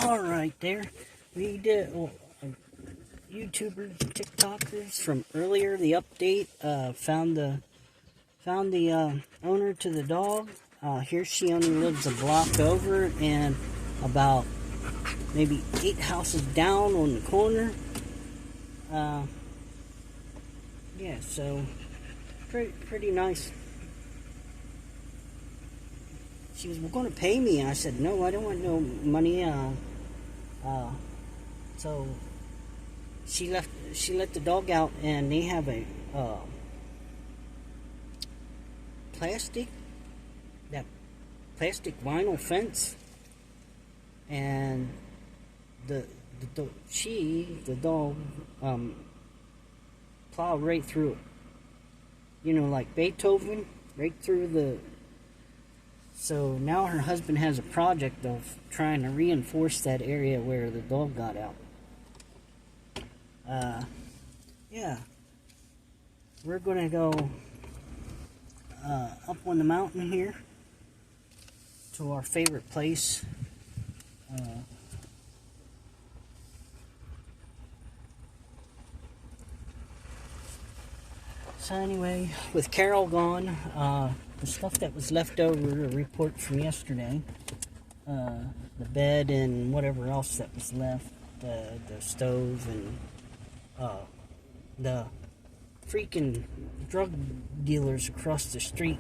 All right, there. We did YouTubers, TikTokers from earlier. The update found the owner to the dog. Here she only lives a block over and about maybe 8 houses down on the corner. Yeah, so pretty nice. She was going to pay me, and I said, no, I don't want no money. So she let the dog out, and they have a plastic vinyl fence, and the dog plowed right through it. You know, like Beethoven, right through the. So now her husband has a project of trying to reinforce that area where the dog got out. Yeah. We're going to go up on the mountain here to our favorite place. So anyway, with Carol gone, the stuff that was left over, a report from yesterday, the bed and whatever else that was left, the stove and the freaking drug dealers across the street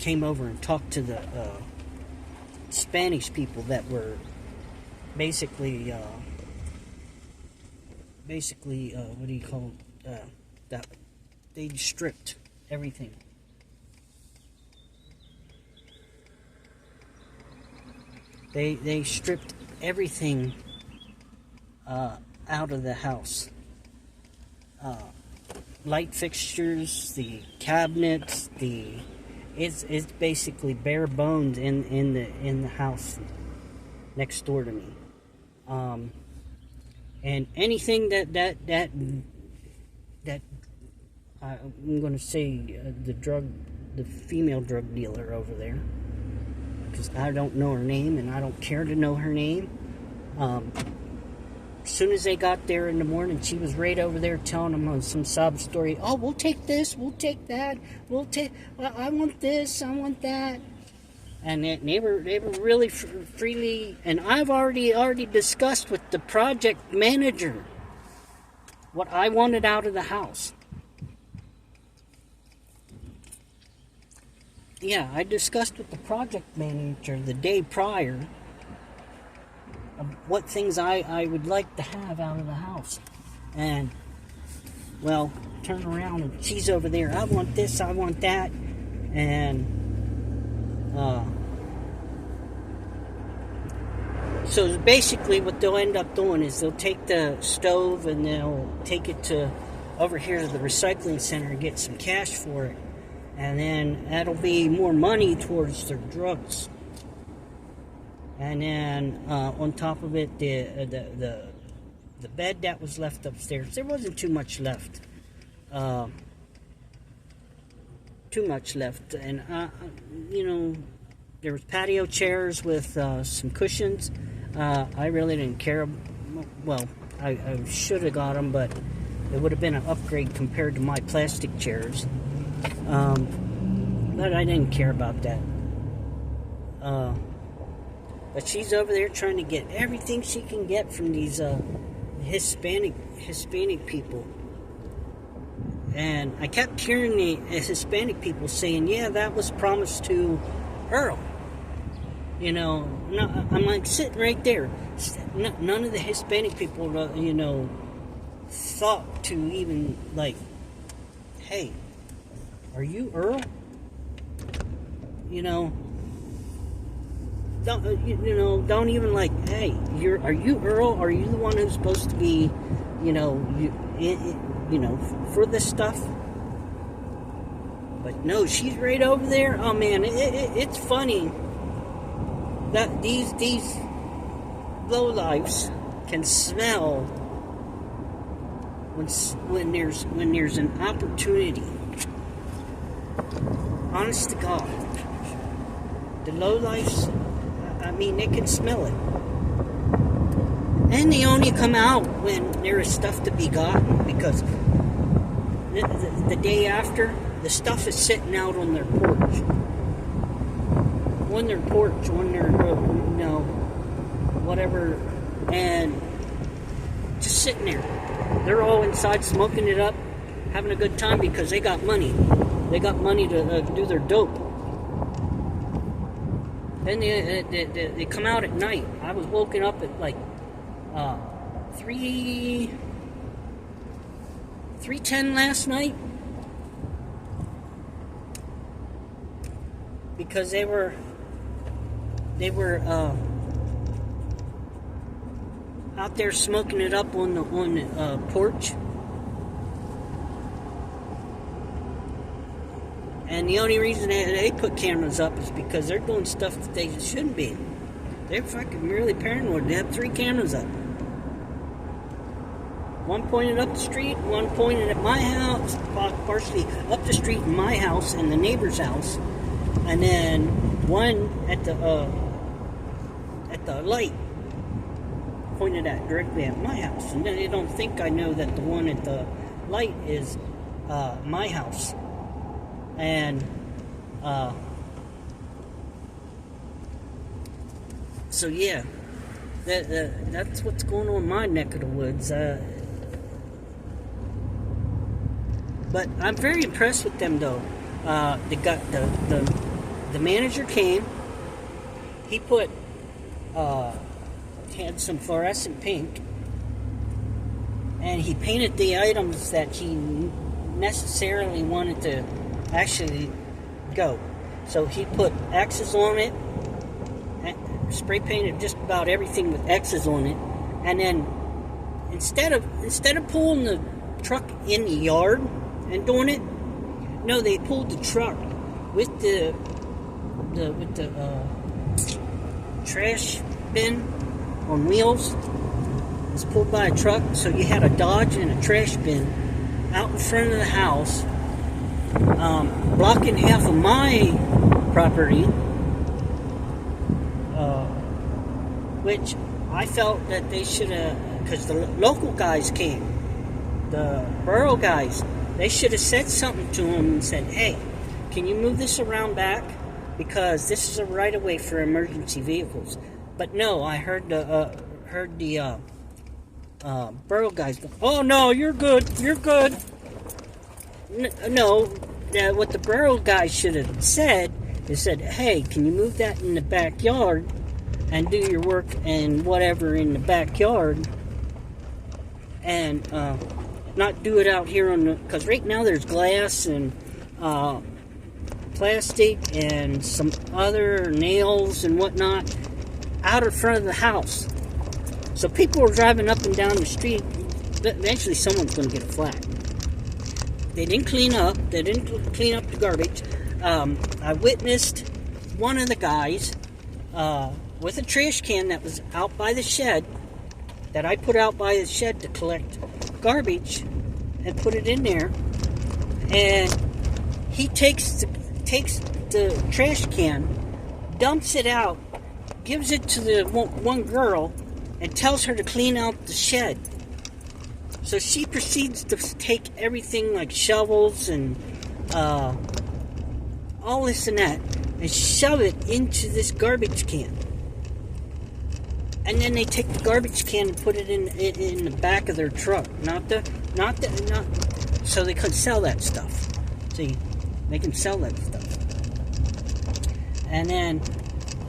came over and talked to the Spanish people that were basically what do you call it? That they stripped everything. They stripped everything out of the house. Light fixtures, the cabinets, it's basically bare bones in the house next door to me. And anything that I'm going to say the female drug dealer over there, because I don't know her name and I don't care to know her name. As soon as they got there in the morning, she was right over there telling them on some sob story. Oh, we'll take this, we'll take that, I want this, I want that. And they were really freely, and I've already discussed with the project manager what I wanted out of the house. Yeah, I discussed with the project manager the day prior of what things I would like to have out of the house. And, well, turn around and she's over there. I want this, I want that. And so basically what they'll end up doing is they'll take the stove and they'll take it to over here to the recycling center and get some cash for it. And then that'll be more money towards their drugs. And then on top of it, the bed that was left upstairs, there wasn't too much left. And you know, there was patio chairs with some cushions. I really didn't care. Well, I should have got them, but it would have been an upgrade compared to my plastic chairs. But I didn't care about that. But she's over there trying to get everything she can get from these Hispanic people. And I kept hearing the Hispanic people saying, yeah, that was promised to Earl. You know, no, I'm like sitting right there. None of the Hispanic people, you know, thought to even like, hey, are you Earl? You know, don't even like, hey, are you Earl? Are you the one who's supposed to be, you know, for this stuff? But no, she's right over there. Oh man, it's funny that these lowlifes can smell when there's an opportunity. Honest to God, the lowlifes, I mean, they can smell it. And they only come out when there is stuff to be gotten, because the day after, the stuff is sitting out on their porch. On their whatever, and just sitting there. They're all inside smoking it up, having a good time because they got money. They got money to do their dope. Then they come out at night. I was woken up at like 3:10 last night because they were out there smoking it up on the porch. And the only reason they put cameras up is because they're doing stuff that they shouldn't be. They're fucking really paranoid. They have 3 cameras up. One pointed up the street, one pointed at my house, partially up the street in my house and the neighbor's house, and then one at the light pointed at directly at my house. And then they don't think I know that the one at the light is my house. And so yeah, that's what's going on in my neck of the woods. But I'm very impressed with them, though. The manager came. He put had some fluorescent pink, and he painted the items that he necessarily wanted to actually go. So he put X's on it, spray painted just about everything with X's on it, and then instead of pulling the truck in the yard and doing it, no, they pulled the truck with the trash bin on wheels. It was pulled by a truck, so you had a Dodge and a trash bin out in front of the house, blocking half of my property, which I felt that they should have, because the local guys came, the borough guys, they should have said something to them and said, hey, can you move this around back? Because this is a right-of-way for emergency vehicles. But no, I heard the borough guys go, oh no, you're good. No, what the borough guys should have said is said, hey, can you move that in the backyard and do your work and whatever in the backyard, and not do it out here on the, because right now there's glass and plastic and some other nails and whatnot out in front of the house. So people are driving up and down the street. Eventually someone's going to get a flat. They didn't clean up. They didn't clean up the garbage. I witnessed one of the guys with a trash can that was out by the shed, that I put out by the shed to collect garbage and put it in there. And he takes the trash can, dumps it out, gives it to the one girl, and tells her to clean out the shed. So she proceeds to take everything like shovels and all this and that, and shove it into this garbage can. And then they take the garbage can and put it in the back of their truck. Not so they could sell that stuff. See, they can sell that stuff. And then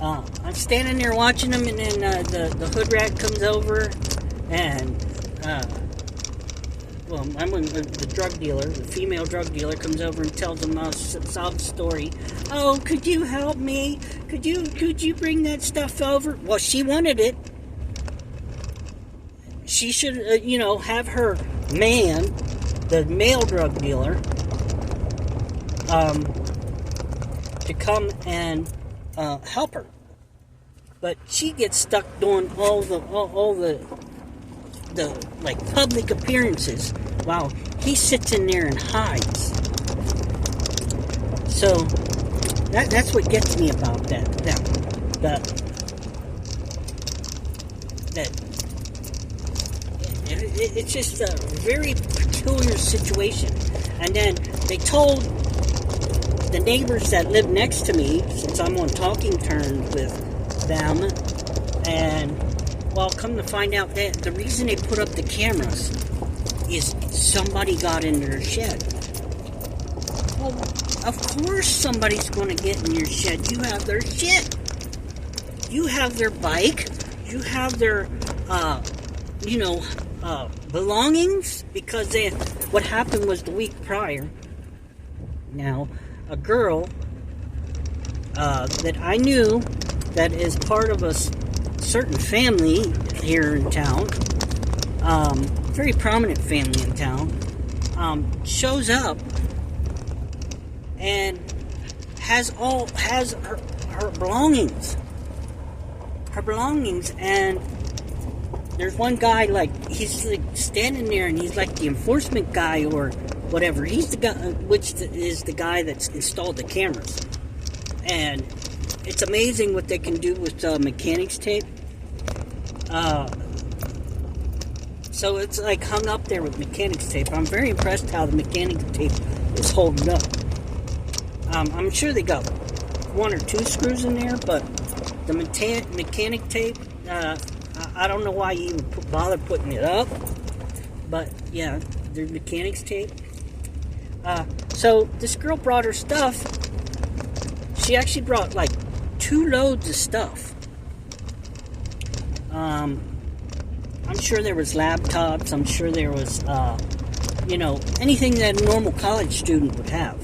I'm standing there watching them, and then the hood rat comes over, and I'm when the drug dealer, the female drug dealer, comes over and tells them a sob story. Oh, could you help me? Could you bring that stuff over? Well, she wanted it. She should, have her man, the male drug dealer, to come and help her. But she gets stuck doing all the like public appearances while he sits in there and hides. So that's what gets me about that. that it's just a very peculiar situation. And then they told the neighbors that live next to me, since I'm on talking terms with them, and well, come to find out that the reason they put up the cameras is somebody got in their shed. Well, of course somebody's going to get in your shed. You have their shit. You have their bike. You have their, belongings. Because what happened was the week prior, now, a girl that I knew that is part of a certain family here in town, very prominent family in town, shows up and has her belongings. Her belongings, and there's one guy, like, he's like standing there, and he's like the enforcement guy or whatever. He's the guy, is the guy that's installed the cameras. And it's amazing what they can do with mechanics tape. So it's like hung up there with mechanics tape. I'm very impressed how the mechanics tape is holding up. I'm sure they got 1 or 2 screws in there, but the mechanic tape, I don't know why you even bother putting it up. But yeah, there's mechanics tape. So this girl brought her stuff. She actually brought like 2 loads of stuff. I'm sure there was laptops. I'm sure there was, anything that a normal college student would have.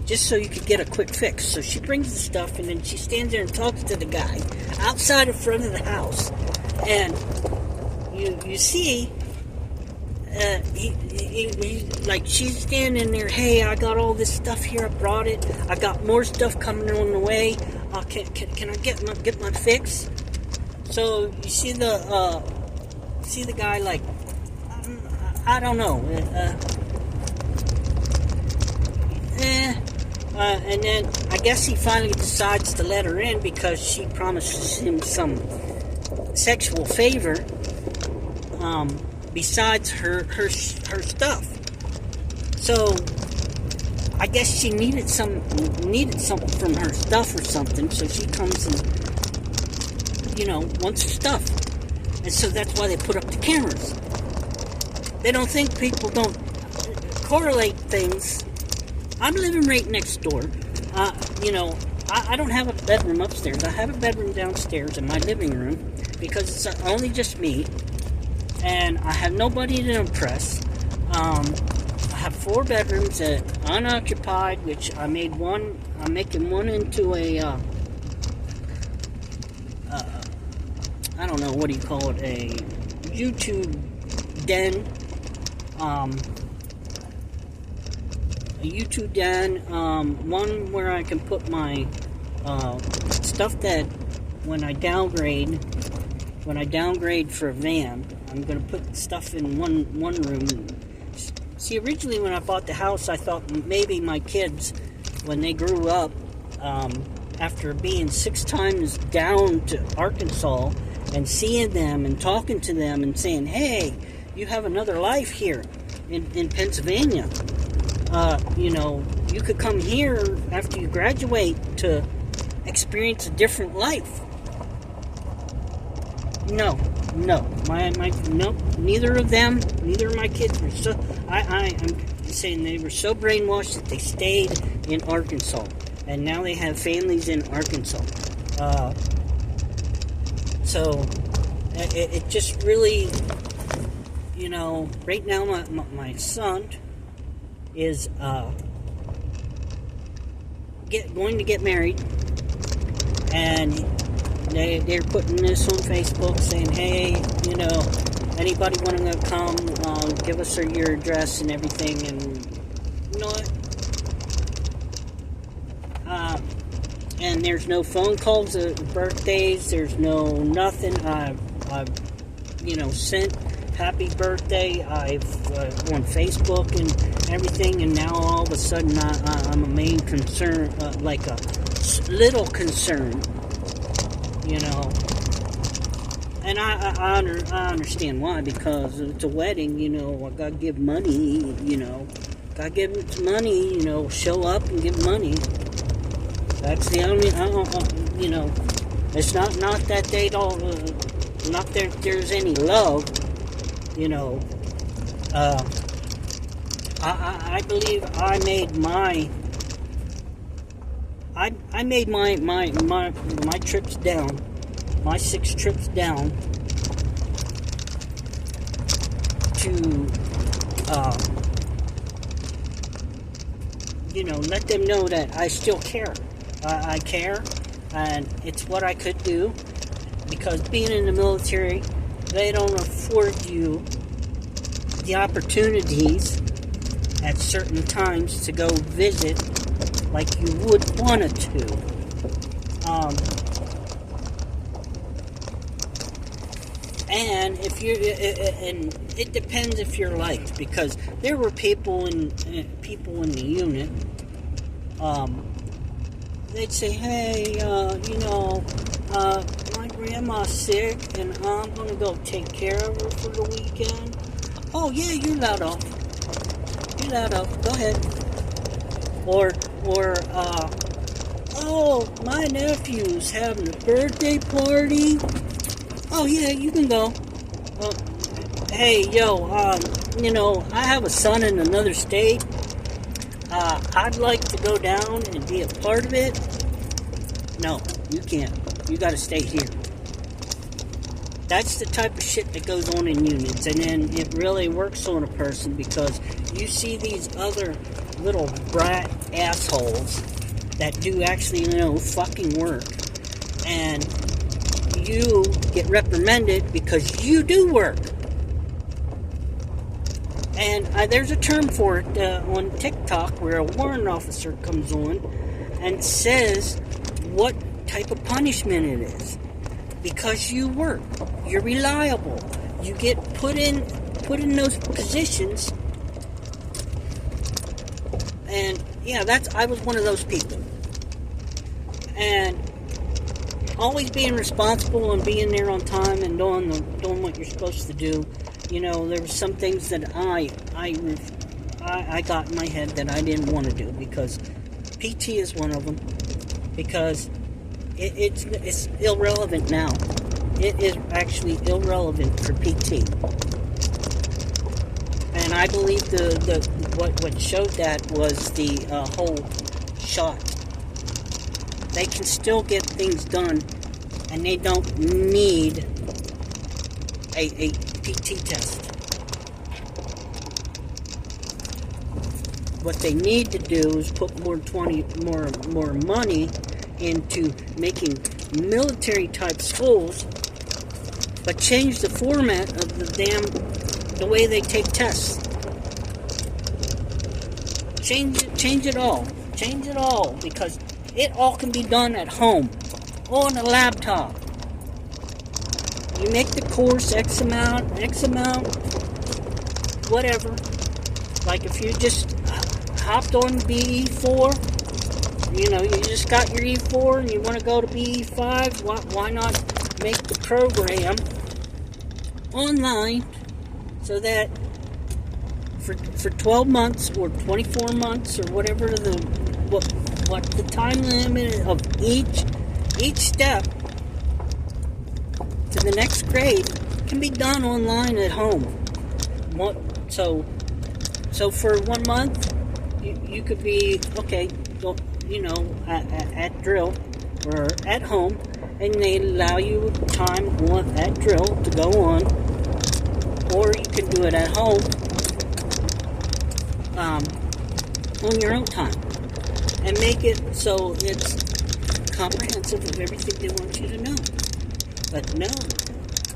Just so you could get a quick fix. So she brings the stuff, and then she stands there and talks to the guy outside in front of the house. And you see, she's standing there, hey, I got all this stuff here, I brought it, I got more stuff coming on the way, can I get my fix? So you see the guy like, I don't know, and then I guess he finally decides to let her in because she promises him some sexual favor, besides her stuff. So I guess she needed something from her stuff or something. So she comes and wants her stuff, and so that's why they put up the cameras. They don't think people don't correlate things. I'm living right next door. I don't have a bedroom upstairs. I have a bedroom downstairs in my living room because it's only just me, and I have nobody to impress. I have 4 bedrooms that unoccupied, which I'm making one into a, I don't know, what do you call it, a YouTube den, one where I can put my stuff that when I downgrade for a van, I'm going to put stuff in one room. See, originally when I bought the house, I thought maybe my kids, when they grew up, after being 6 times down to Arkansas and seeing them and talking to them and saying, hey, you have another life here in Pennsylvania. You could come here after you graduate to experience a different life. No, neither of my kids were so, I'm saying they were so brainwashed that they stayed in Arkansas, and now they have families in Arkansas. So, it just really, right now my son is going to get married, and they're putting this on Facebook saying, hey, anybody want to come, give us your address and everything, and you know what? And there's no phone calls at birthdays, there's no nothing. I've sent happy birthday, I've on Facebook and everything, and now all of a sudden I'm a main concern, like a little concern you know. And I understand why, because it's a wedding, you know, I gotta give money, you know. Gotta give them money, you know, show up and give money. That's the only, you know, it's not that they don't, not that there's any love, you know. I believe I made my trips down, my 6 trips down to, you know, let them know that I still care. I care, and it's what I could do, because being in the military, they don't afford you the opportunities at certain times to go visit like you would want it to. And if you, and it depends if you're liked, because there were people in the unit. They'd say, "Hey, you know, my grandma's sick, and I'm gonna go take care of her for the weekend." "Oh yeah, you're allowed off. You're allowed off. Go ahead." Or, "Oh, my nephew's having a birthday party. Oh yeah, you can go. Hey, yo, you know, I have a son in another state. I'd like to go down and be a part of it." "No, you can't. You got to stay here." That's the type of shit that goes on in units, and then it really works on a person, because you see these other little brat assholes that do actually, you know, fucking work, and you get reprimanded because you do work. And there's a term for it on TikTok, where a warrant officer comes on and says what type of punishment it is. Because you work, you're reliable, you get put in those positions. And yeah, I was one of those people. And always being responsible and being there on time and doing what you're supposed to do. You know, there were some things that I got in my head that I didn't want to do, because PT is one of them. Because it's irrelevant now. It is actually irrelevant for PT. And I believe what showed that was the whole shot. They can still get things done, and they don't need a PT test. What they need to do is put more money into making military type schools, but change the format of the way they take tests. Change it all, because it all can be done at home, on a laptop. You make the course X amount, whatever. Like if you just hopped on BE4, you know, you just got your E4 and you want to go to BE5, why not make the program online, so that for 12 months or 24 months or whatever what the time limit of each step to the next grade can be done online at home. So for 1 month, you could be, okay, you know, at drill or at home, and they allow you time at drill to go on, or you can do it at home on your own time, and make it so it's comprehensive of everything they want you to know. But no,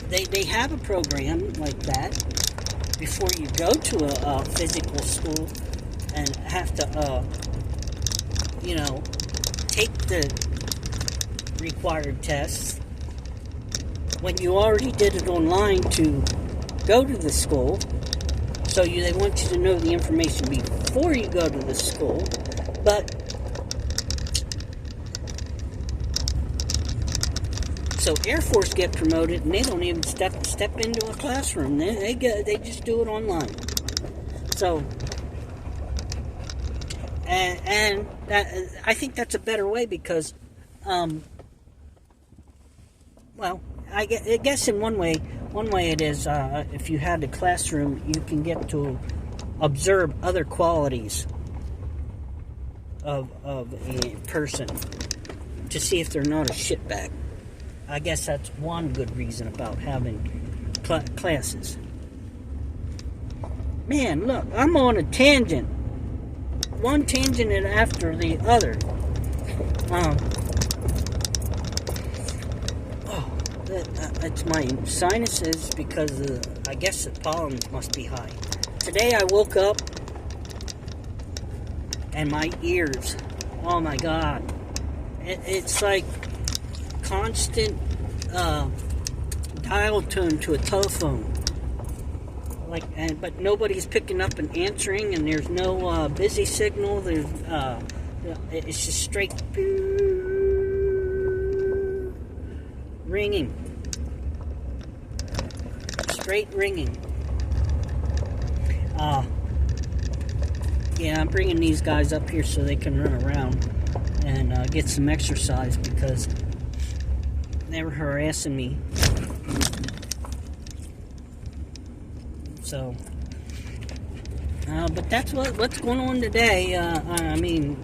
they have a program like that before you go to a physical school and have to you know, take the required tests when you already did it online to go to the school. So they want you to know the information before you go to the school. But So Air Force get promoted, and they don't even step into a classroom. They just do it online. So, and I think that's a better way because, well, I guess in one way it is. If you had a classroom, you can get to observe other qualities of a person to see if they're not a shitbag. I guess that's one good reason about having classes. Man, look, I'm on a tangent. One tangent after the other. It's my sinuses because I guess the pollen must be high. Today I woke up and my ears, oh my God, it's like constant dial tone to a telephone. But nobody's picking up and answering, and there's no busy signal. It's just straight ringing, straight ringing. Yeah, I'm bringing these guys up here so they can run around and get some exercise because they were harassing me. So, but that's what's going on today. I mean,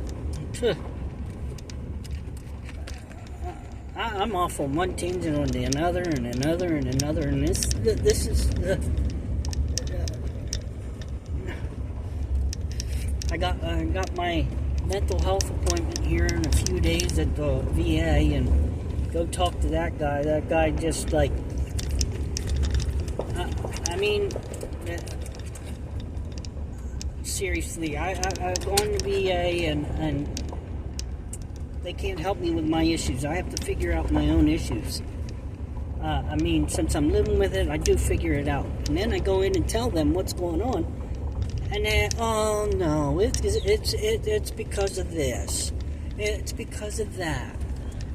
I'm off on one tangent on another and another and another, and this is the. I got my mental health appointment here in a few days at the VA, and go talk to that guy. That guy just like, I mean. Seriously, I've gone to VA and they can't help me with my issues. I have to figure out my own issues. I mean, since I'm living with it, I do figure it out. And then I go in and tell them what's going on. And then, oh no, it's because of this. It's because of that.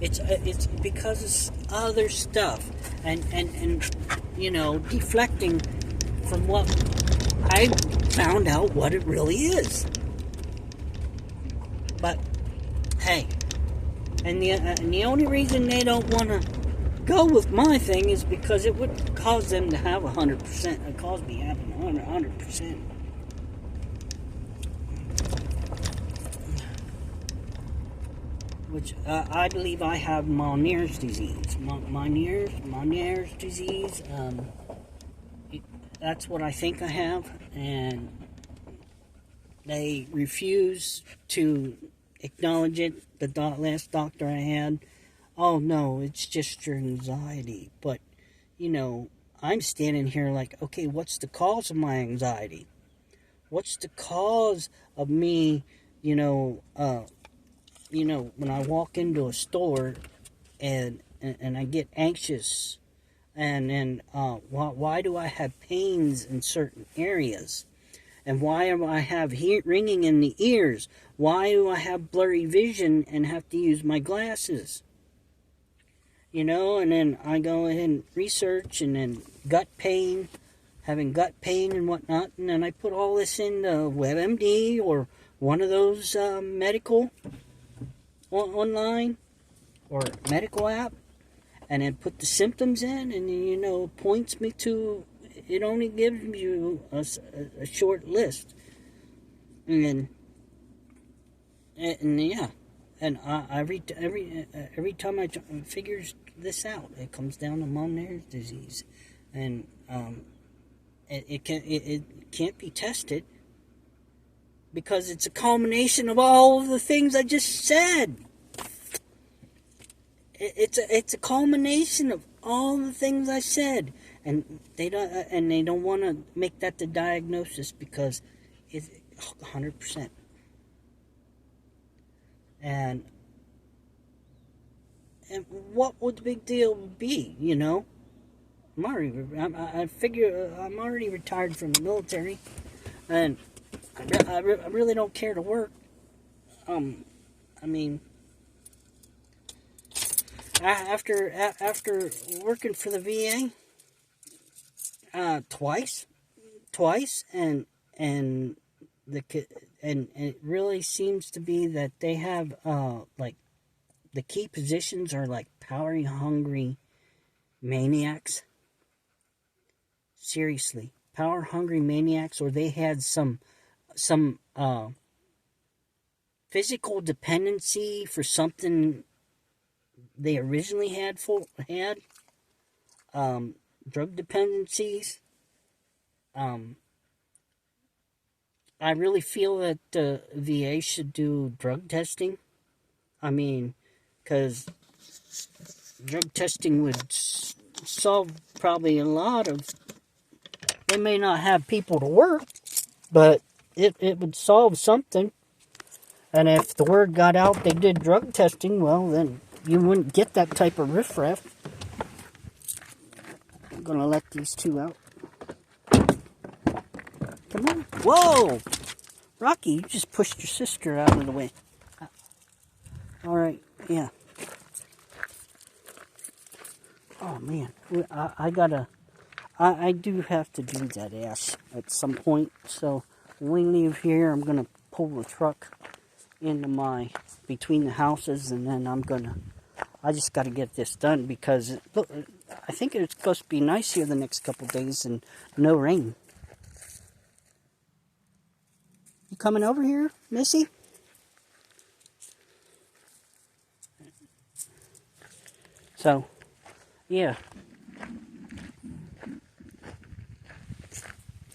It's because of other stuff. And you know, deflecting from what I found out what it really is. But hey, and the only reason they don't want to go with my thing is because it would cause them to have 100%. It caused me having 100%. Which I believe I have Meniere's disease. Meniere's disease. That's what I think I have, and they refuse to acknowledge it. The last doctor I had, oh no, it's just your anxiety. But, you know, I'm standing here like, okay, what's the cause of my anxiety? What's the cause of me, when I walk into a store and I get anxious? And then why do I have pains in certain areas? And why do I have ringing in the ears? Why do I have blurry vision and have to use my glasses? And then I go ahead and research, and then gut pain, having gut pain and whatnot. And then I put all this in WebMD or one of those medical online or medical app. And then put the symptoms in, and points me to. It only gives you a short list, and yeah, and every time I figure this out, it comes down to Meniere's disease, and it can't be tested because it's a culmination of all of the things I just said. It's a culmination of all the things I said, and they don't want to make that the diagnosis because it's 100%. And what would the big deal be? I figure I'm already retired from the military, and I really don't care to work. I mean. after working for the VA twice, and the and it really seems to be that they have like the key positions are like power hungry maniacs. Seriously, power hungry maniacs, or they had some physical dependency for something they originally had drug dependencies. I really feel that the VA should do drug testing. I mean, because drug testing would solve probably a lot of. They may not have people to work, but it would solve something. And if the word got out they did drug testing, well, then you wouldn't get that type of riffraff. I'm going to let these two out. Come on. Whoa! Rocky, you just pushed your sister out of the way. Alright, yeah. Oh, man. I do have to do that ass at some point. So when we leave here, I'm going to pull the truck into between the houses, and then I just got to get this done because look, I think it's supposed to be nice here the next couple days and no rain. You coming over here, Missy? So, yeah.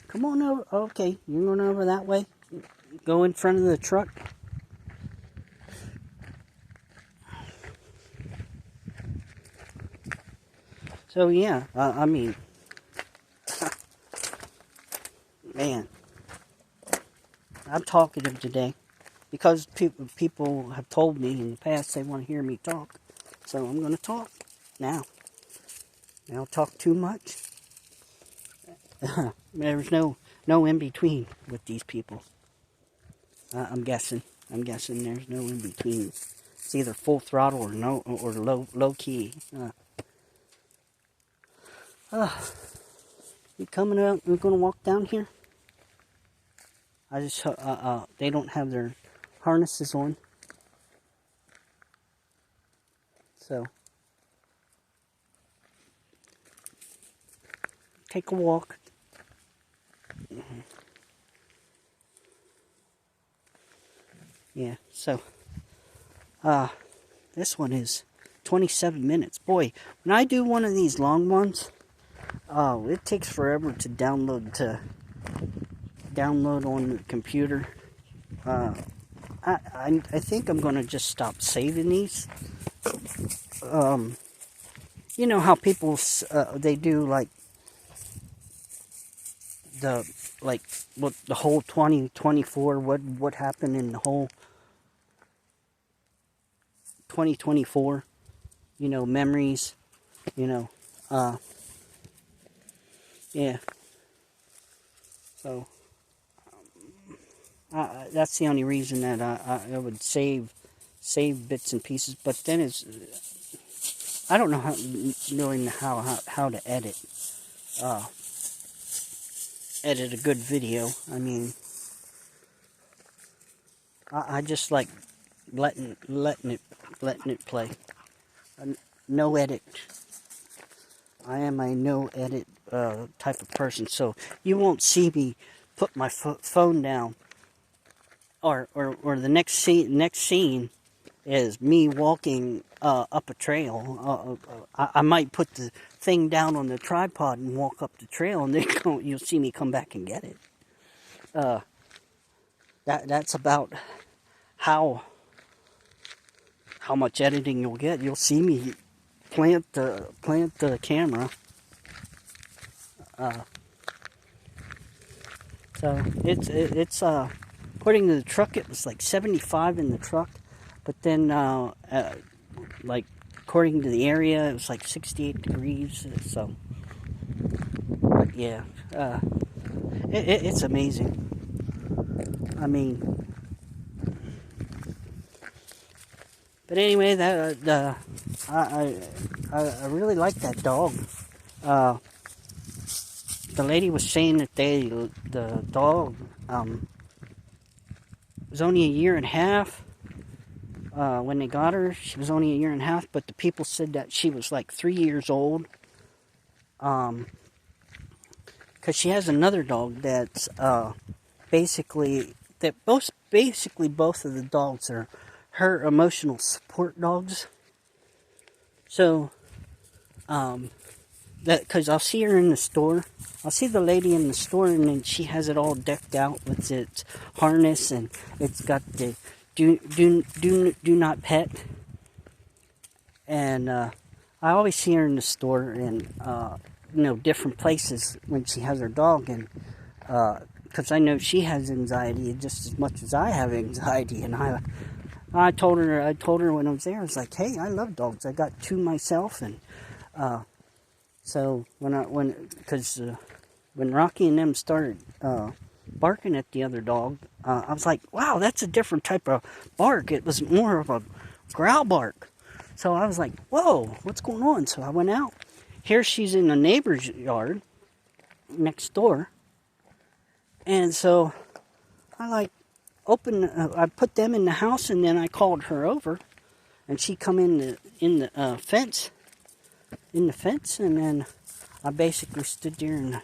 Come on over. Okay, you're going over that way. Go in front of the truck. So, yeah, I mean, man, I'm talkative today because people have told me in the past they want to hear me talk. So I'm going to talk now. I don't talk too much. There's no in between with these people. I'm guessing there's no in between. It's either full throttle or no, or low key. You coming out? We're gonna walk down here. I just they don't have their harnesses on, so take a walk. Yeah, so this one is 27 minutes. Boy, when I do one of these long ones, it takes forever to download on the computer. I think I'm gonna just stop saving these. You know how people they do like the whole 2024, what happened in the whole 2024, you know, memories, you know, yeah. So that's the only reason that I would save bits and pieces. But then I don't know how to edit a good video. I mean, I just like letting it play. No edit. I am a no edit type of person, so you won't see me put my phone down. Or the next scene is me walking up a trail. I might put the thing down on the tripod and walk up the trail, and then you'll see me come back and get it. That's about how much editing you'll get. You'll see me plant the camera. So it's according to the truck, it was like 75 in the truck, but then like according to the area, it was like 68 degrees. So, but yeah, it's amazing. I mean, But anyway, I really like that dog. Uh, the lady was saying that the dog was only a year and a half. When they got her, she was only a year and a half, but the people said that she was like 3 years old. Because she has another dog that's basically both of the dogs are her emotional support dogs. So, because I'll see her in the store. I'll see the lady in the store, and then she has it all decked out with its harness, and it's got the do not pet. And I always see her in the store and different places when she has her dog, and because I know she has anxiety just as much as I have anxiety, and I told her when I was there, I was like, hey, I love dogs. I got 2 myself, and so when Rocky and them started barking at the other dog, I was like, wow, that's a different type of bark. It was more of a growl bark. So I was like, whoa, what's going on? So I went out. Here she's in a neighbor's yard next door. And so I I put them in the house, and then I called her over, and she come in the fence, and then I basically stood there and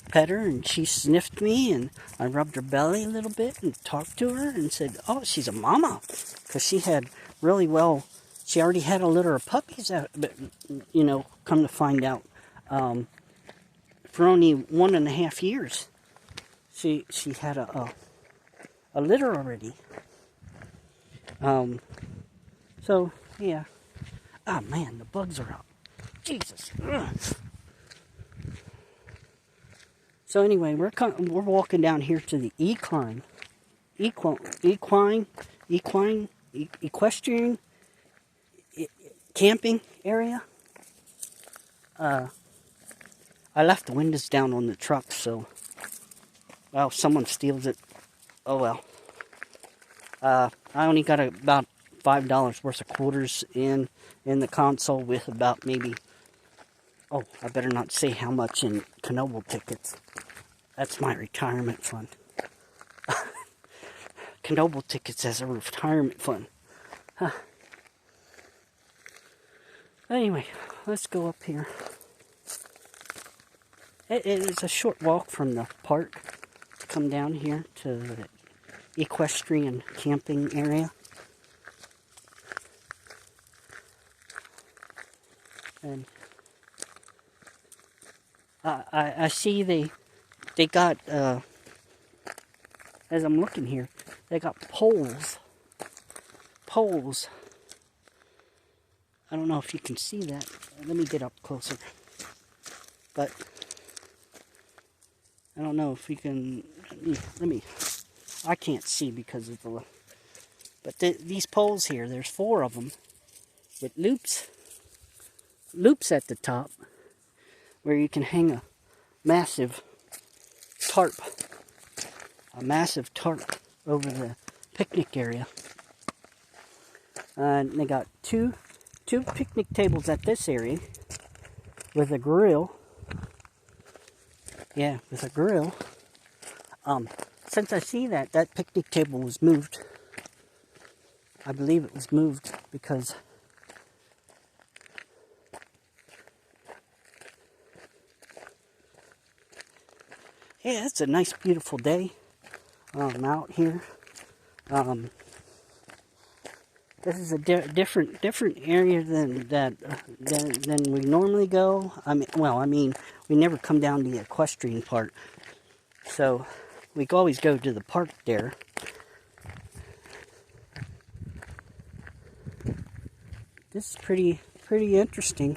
pet her, and she sniffed me, and I rubbed her belly a little bit and talked to her and said, oh, she's a mama, because she already had a litter of puppies, but come to find out, for only 1.5 years, she had a litter already. So yeah. Oh man, the bugs are out. Jesus. Ugh. So anyway, we're walking down here to the equestrian camping area. I left the windows down on the truck, so if someone steals it, oh well. I only got about $5 worth of quarters in the console, with about maybe, I better not say how much in Knoebel tickets. That's my retirement fund. Knoebel tickets as a retirement fund. Huh. Anyway, let's go up here. It is a short walk from the park to come down here to the equestrian camping area. And I see they got, as I'm looking here, they got poles. I don't know if you can see that. Let me get up closer. But I don't know if you can. I can't see because of the. But these poles here, there's 4 of them with loops at the top, where you can hang a massive tarp over the picnic area. And they got two picnic tables at this area with a grill. Yeah, with a grill. Since I see that picnic table was moved, I believe it was moved because yeah, it's a nice, beautiful day. I'm out here. This is a different area than we normally go. I mean, we never come down to the equestrian part, so we always go to the park there. This is pretty interesting.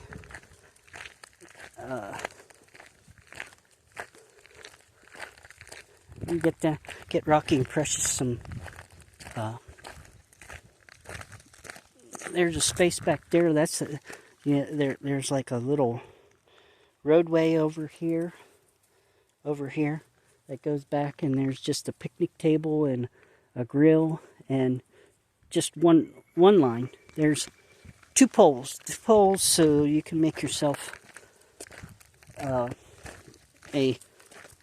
We get Rocky and Precious some. There's a space back there. There's like a little roadway over here that goes back, and there's just a picnic table and a grill and just one line. there's two poles. The poles so you can make yourself a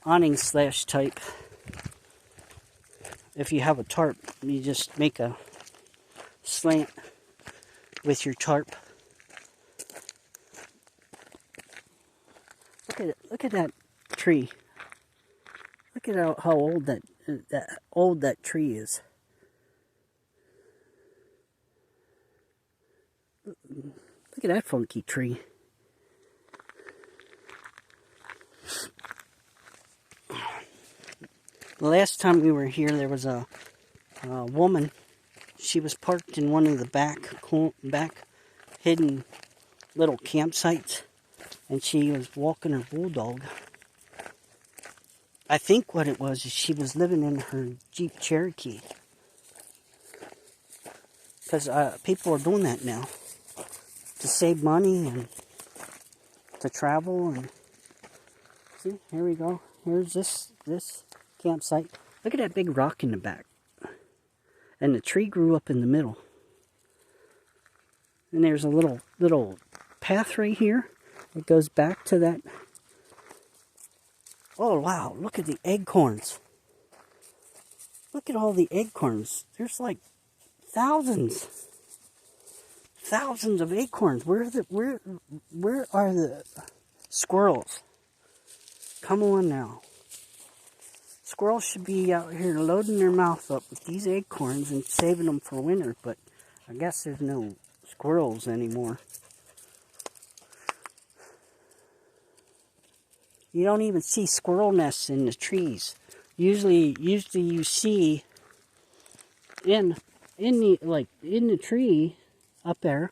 awning slash type. If you have a tarp, you just make a slant with your tarp. Look at that tree. Look at how old that tree is. Look at that funky tree. The last time we were here, there was a woman. She was parked in one of the back hidden little campsites, and she was walking her bulldog. I think what it was is she was living in her Jeep Cherokee. Because people are doing that now to save money and to travel. And see, here we go. Here's this campsite. Look at that big rock in the back. And the tree grew up in the middle. And there's a little path right here. It goes back to that. Oh, wow. Look at the acorns. Look at all the acorns. There's like thousands of acorns. Where are the squirrels? Come on now. Squirrels should be out here loading their mouth up with these acorns and saving them for winter, but I guess there's no squirrels anymore. You don't even see squirrel nests in the trees. Usually you see in the tree up there,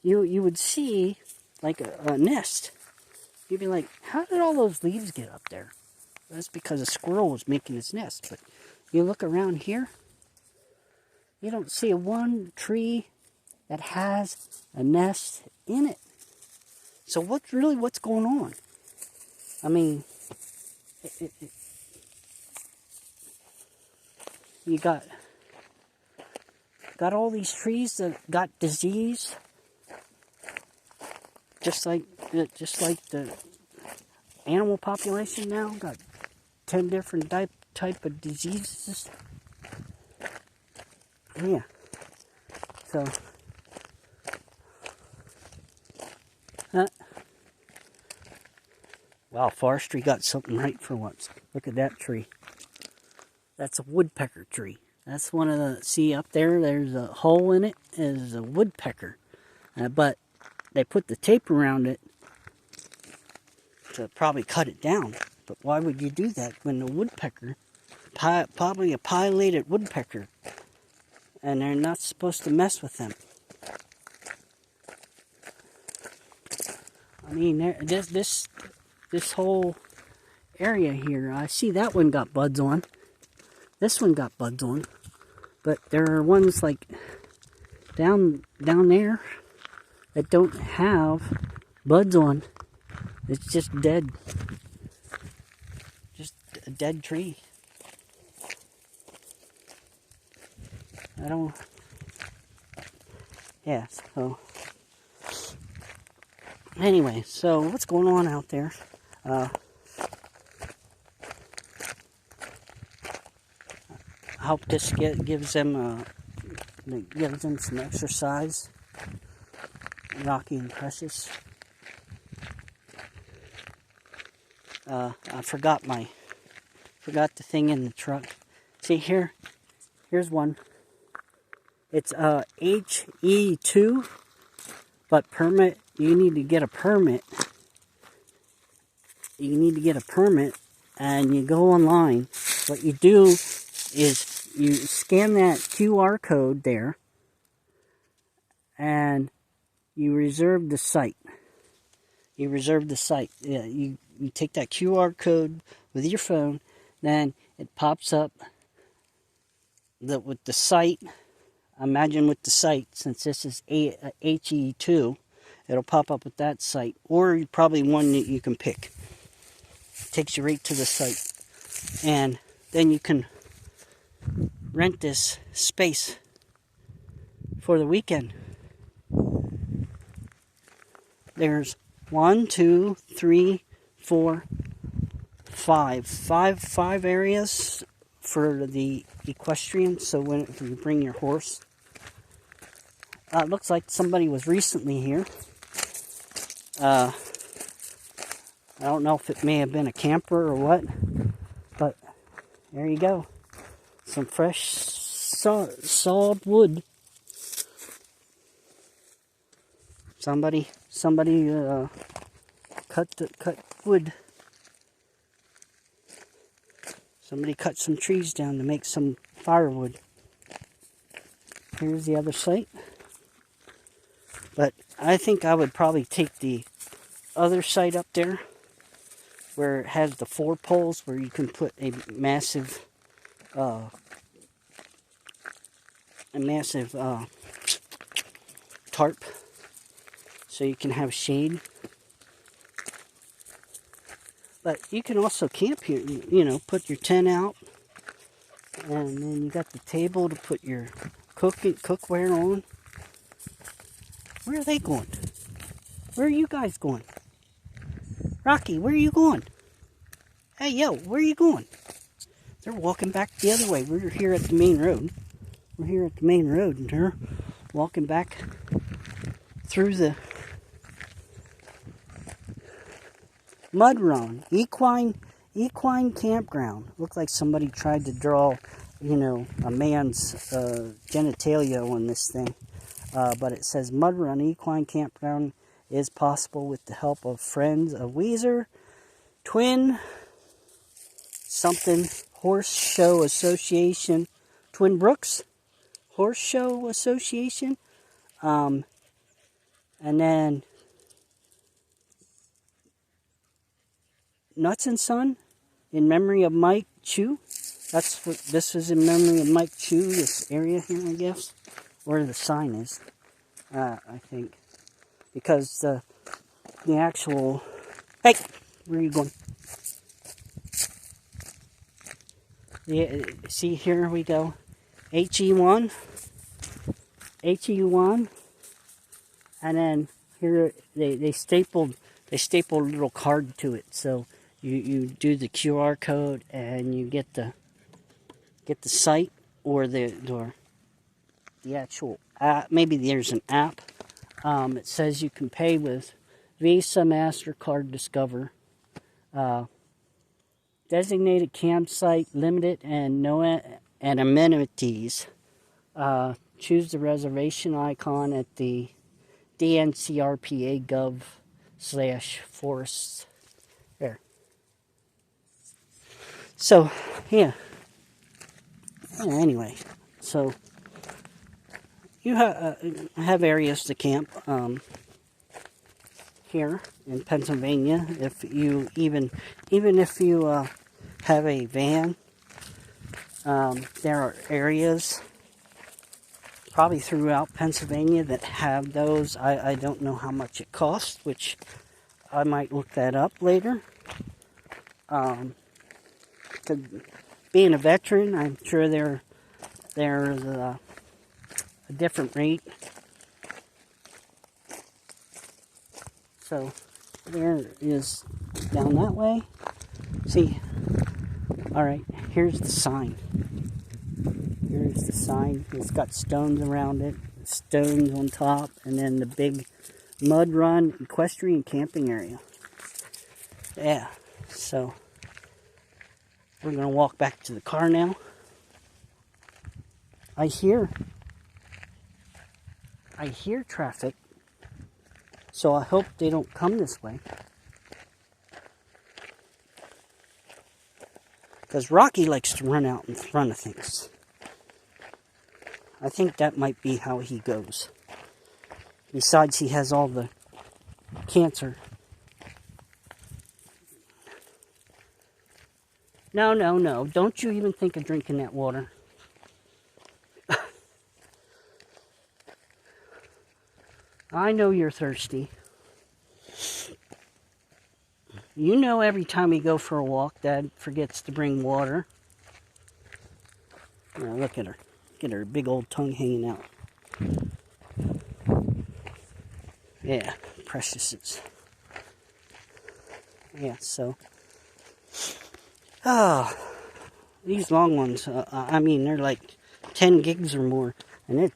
you would see like a nest. You'd be like, how did all those leaves get up there? That's because a squirrel was making its nest. But you look around here, you don't see one tree that has a nest in it. So what's going on? I mean, you got all these trees that got disease, just like the animal population now got 10 different type of diseases. Yeah. So, wow, forestry got something right for once. Look at that tree. That's a woodpecker tree. That's one of the, see up there, there's a hole in it, is a woodpecker. But they put the tape around it to probably cut it down. But why would you do that when the woodpecker, probably a pileated woodpecker, and they're not supposed to mess with them? I mean, this whole area here, I see that one got buds on. This one got buds on. But there are ones like down there that don't have buds on. It's just dead. Just a dead tree. Yeah, so. Anyway, so what's going on out there? I hope this gives them some exercise. Rocky and Precious. I forgot the thing in the truck. See here's one. It's HE2, but permit. You need to get a permit. You need to get a permit, and you go online. What you do is you scan that QR code there, and you reserve the site. You reserve the site. Yeah, you take that QR code with your phone, then it pops up with the site. Imagine with the site, since this is HE2, it'll pop up with that site, or probably one that you can pick. It takes you right to the site, and then you can rent this space for the weekend. there's 1, 2, 3, 4, 5 areas for the equestrian. So when you bring your horse, it looks like somebody was recently here. I don't know if it may have been a camper or what, but there you go. Some fresh sawed wood. Somebody cut wood. Somebody cut some trees down to make some firewood. Here's the other site. But I think I would probably take the other site up there where it has the 4 poles where you can put a massive tarp so you can have shade. But you can also camp here, you know, put your tent out, and then you got the table to put your cookware on. Where are they going? Where are you guys going? Rocky, where are you going? Hey, yo, where are you going? They're walking back the other way. We're here at the main road. We're here at the main road, and they're walking back through the mud run. Equine campground. Looked like somebody tried to draw, you know, a man's genitalia on this thing. But it says Mud Run Equine Campground is possible with the help of Friends of Weezer, Twin something Horse Show Association, Twin Brooks Horse Show Association, and then Nuts and Son in memory of Mike Chu. That's what this is, in memory of Mike Chu. This area here, I guess, where the sign is. I think because the actual, hey, where are you going? Yeah, see, here we go. HE1, and then here they stapled a little card to it. So you do the QR code and you get the site or the actual app. Maybe there's an app. It says you can pay with Visa, MasterCard, Discover. Designated campsite, limited and amenities. Choose the reservation icon at the DNCRPA.gov/forests. There. So, yeah. Anyway, so you have areas to camp here in Pennsylvania. If you even if you have a van, there are areas probably throughout Pennsylvania that have those. I don't know how much it costs, which I might look that up later. Being a veteran, I'm sure there's a different rate. So there is down that way. See, all right, here's the sign. Here's the sign. It's got stones around it, stones on top, and then the big Mud Run equestrian camping area. Yeah, so we're going to walk back to the car now. I hear traffic, so I hope they don't come this way. Because Rocky likes to run out in front of things. I think that might be how he goes. Besides, he has all the cancer. No. Don't you even think of drinking that water. I know you're thirsty. You know every time we go for a walk, Dad forgets to bring water. Now, look at her. Look at her big old tongue hanging out. Yeah, Precious's. Yeah, so. Oh, these long ones, I mean, they're like 10 gigs or more. And it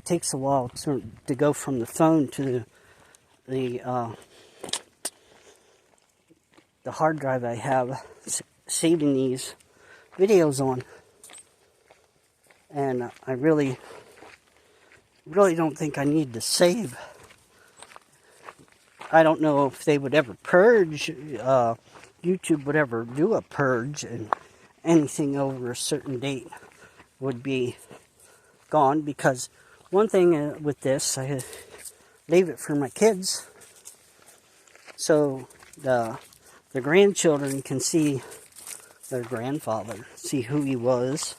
takes a while to go from the phone to the hard drive I have saving these videos on. And I really don't think I need to save. I don't know if they would ever purge, YouTube would ever do a purge, and anything over a certain date would be gone. Because one thing with this, I leave it for my kids, so the grandchildren can see their grandfather, see who he was.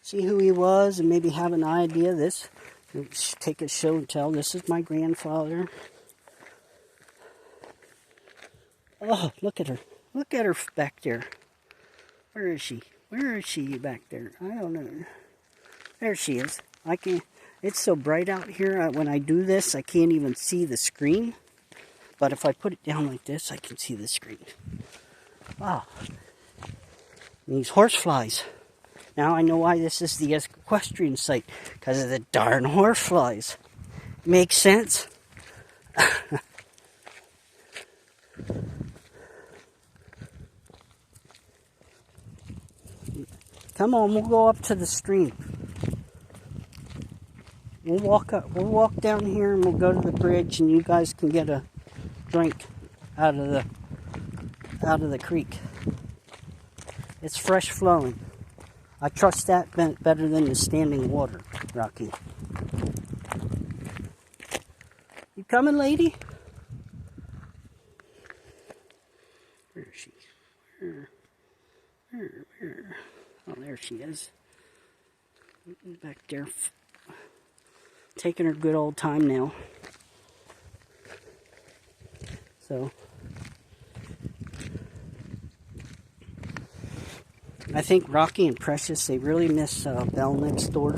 See who he was, and maybe have an idea. Take a show and tell, this is my grandfather. Oh, look at her. Look at her back there. Where is she? Where is she back there? I don't know. There she is. I can't. It's so bright out here. When I do this, I can't even see the screen. But if I put it down like this, I can see the screen. Wow. And these horseflies. Now I know why this is the equestrian site. Because of the darn horseflies. Makes sense? Come on, we'll go up to the stream. We'll walk down here and we'll go to the bridge, and you guys can get a drink out of the creek. It's fresh flowing. I trust that better than the standing water, Rocky. You coming, lady? Where is she? Where? Oh, there she is. Back there. Taking her good old time now. So, I think Rocky and Precious, they really miss Belle next door.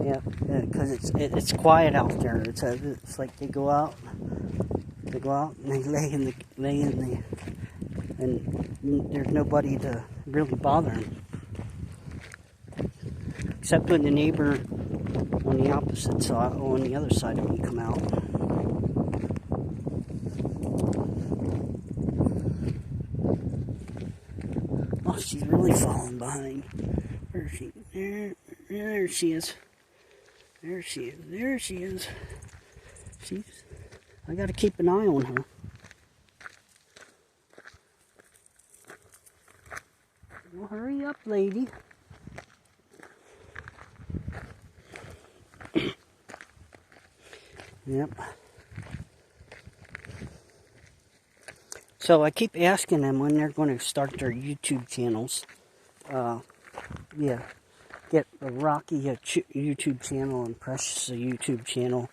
Yeah, because it's quiet out there. It's like they go out and they lay in the, and there's nobody to really bother them, except when the neighbor on the opposite side, on the other side of me, come out. Oh, she's really falling behind. Where is she? There she is. There she is. I gotta keep an eye on her. Well, hurry up, lady. Yep. So I keep asking them when they're going to start their YouTube channels. Yeah. Get a Rocky a YouTube channel and Precious a YouTube channel.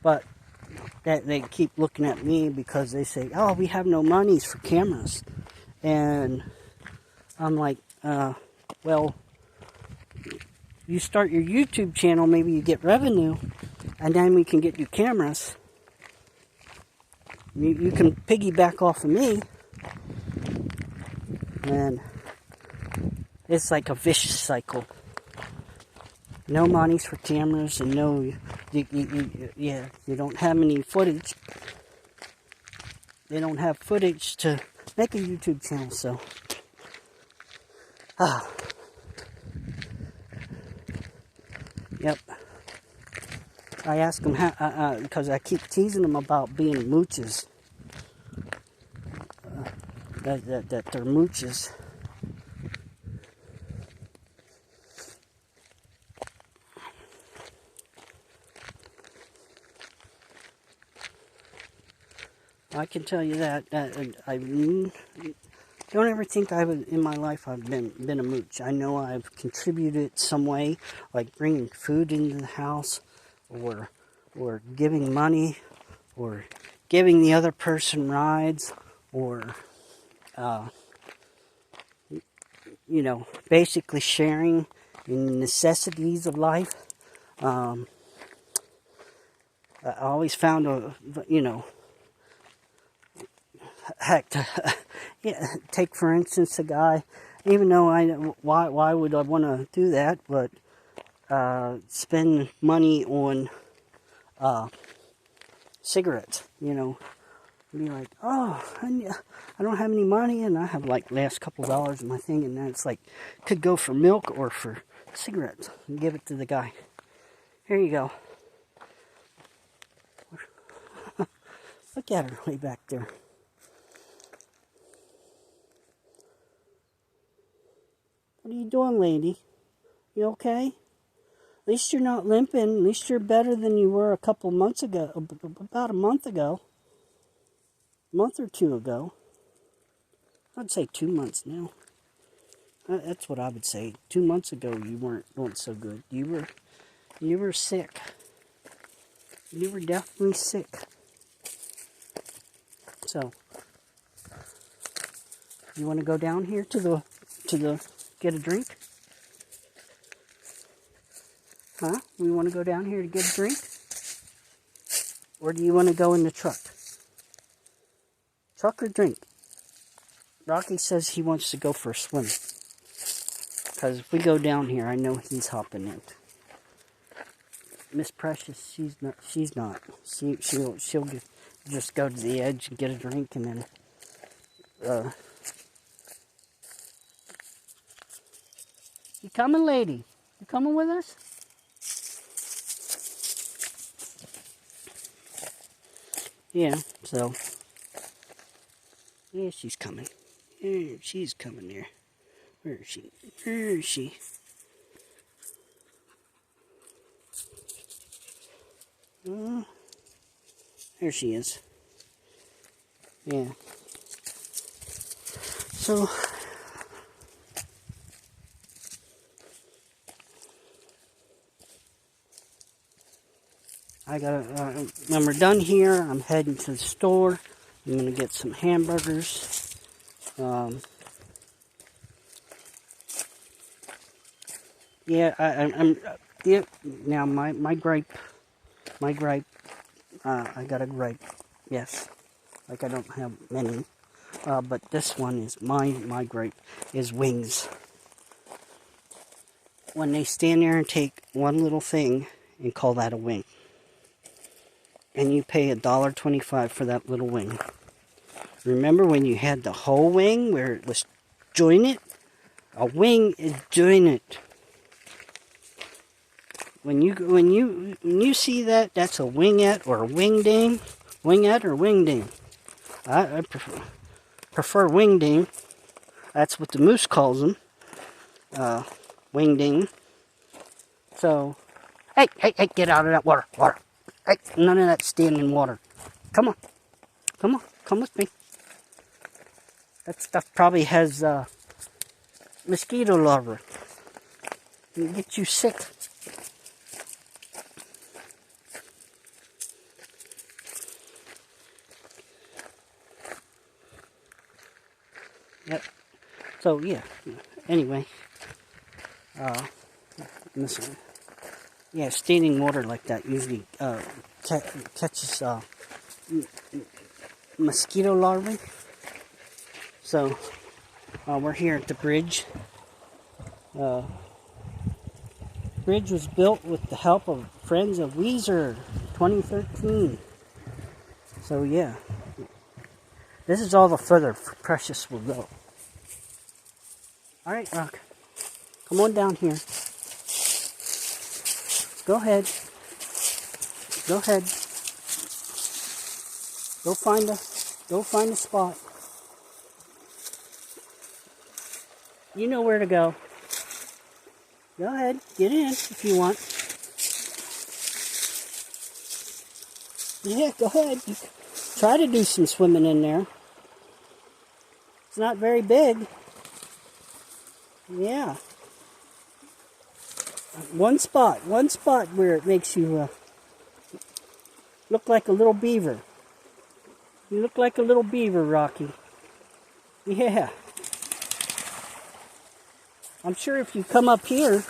But that they keep looking at me because they say, oh, we have no monies for cameras. And I'm like, well, you start your YouTube channel, maybe you get revenue, and then we can get you cameras. You can piggyback off of me. And it's like a vicious cycle. No monies for cameras, and no, you don't have any footage. They don't have footage to make a YouTube channel, so. Yep. I ask them how, because I keep teasing them about being mooches. That they're mooches. I can tell you that I don't ever think in my life I've been a mooch. I know I've contributed some way, like bringing food into the house, or giving money, or giving the other person rides, or basically sharing in the necessities of life. I always found heck, yeah, take for instance a guy, even though why would I want to do that, but spend money on cigarettes, be like, oh, I don't have any money, and I have like last couple dollars in my thing, and then it's like, could go for milk or for cigarettes, and give it to the guy. Here you go. Look at her way back there. What are you doing, lady? You okay? At least you're not limping. At least you're better than you were a couple months ago. About a month ago. A month or two ago. I'd say 2 months now. That's what I would say. 2 months ago, you weren't doing so good. You were sick. You were definitely sick. So, you want to go down here to the get a drink? Huh? We want to go down here to get a drink? Or do you want to go in the truck? Truck or drink? Rocky says he wants to go for a swim. Because if we go down here, I know he's hopping in. Miss Precious, she's not. She'll just go to the edge and get a drink, and then you coming, lady? You coming with us? Yeah, so yeah, she's coming. Yeah, she's coming there. Where is she? Where is she? There she is. Yeah. So, when we're done here, I'm heading to the store. I'm going to get some hamburgers. Yeah, yeah, now my gripe, I got a gripe, yes, like I don't have many, but this one is my gripe, is wings. When they stand there and take one little thing and call that a wing, and you pay $1.25 for that little wing. Remember when you had the whole wing where it was jointed? A wing is jointed. When you see that, that's a wingette or a wingding. Wingette or wingding. I prefer wingding. That's what the moose calls them. Wingding. So, hey, get out of that water. Hey, none of that standing water. Come on, come with me. That stuff probably has mosquito larvae. It'll get you sick. Yep. So yeah. Anyway, listen. Yeah, standing water like that usually catches mosquito larvae. So we're here at the bridge. Bridge was built with the help of Friends of Weezer, 2013. So yeah. This is all the further Precious will go. Alright, Rock. Come on down here. Go ahead. Go find a spot. You know where to go. Go ahead. Get in if you want. Yeah, go ahead. Try to do some swimming in there. It's not very big. Yeah. One spot where it makes you look like a little beaver. You look like a little beaver, Rocky. Yeah. I'm sure if you come up here,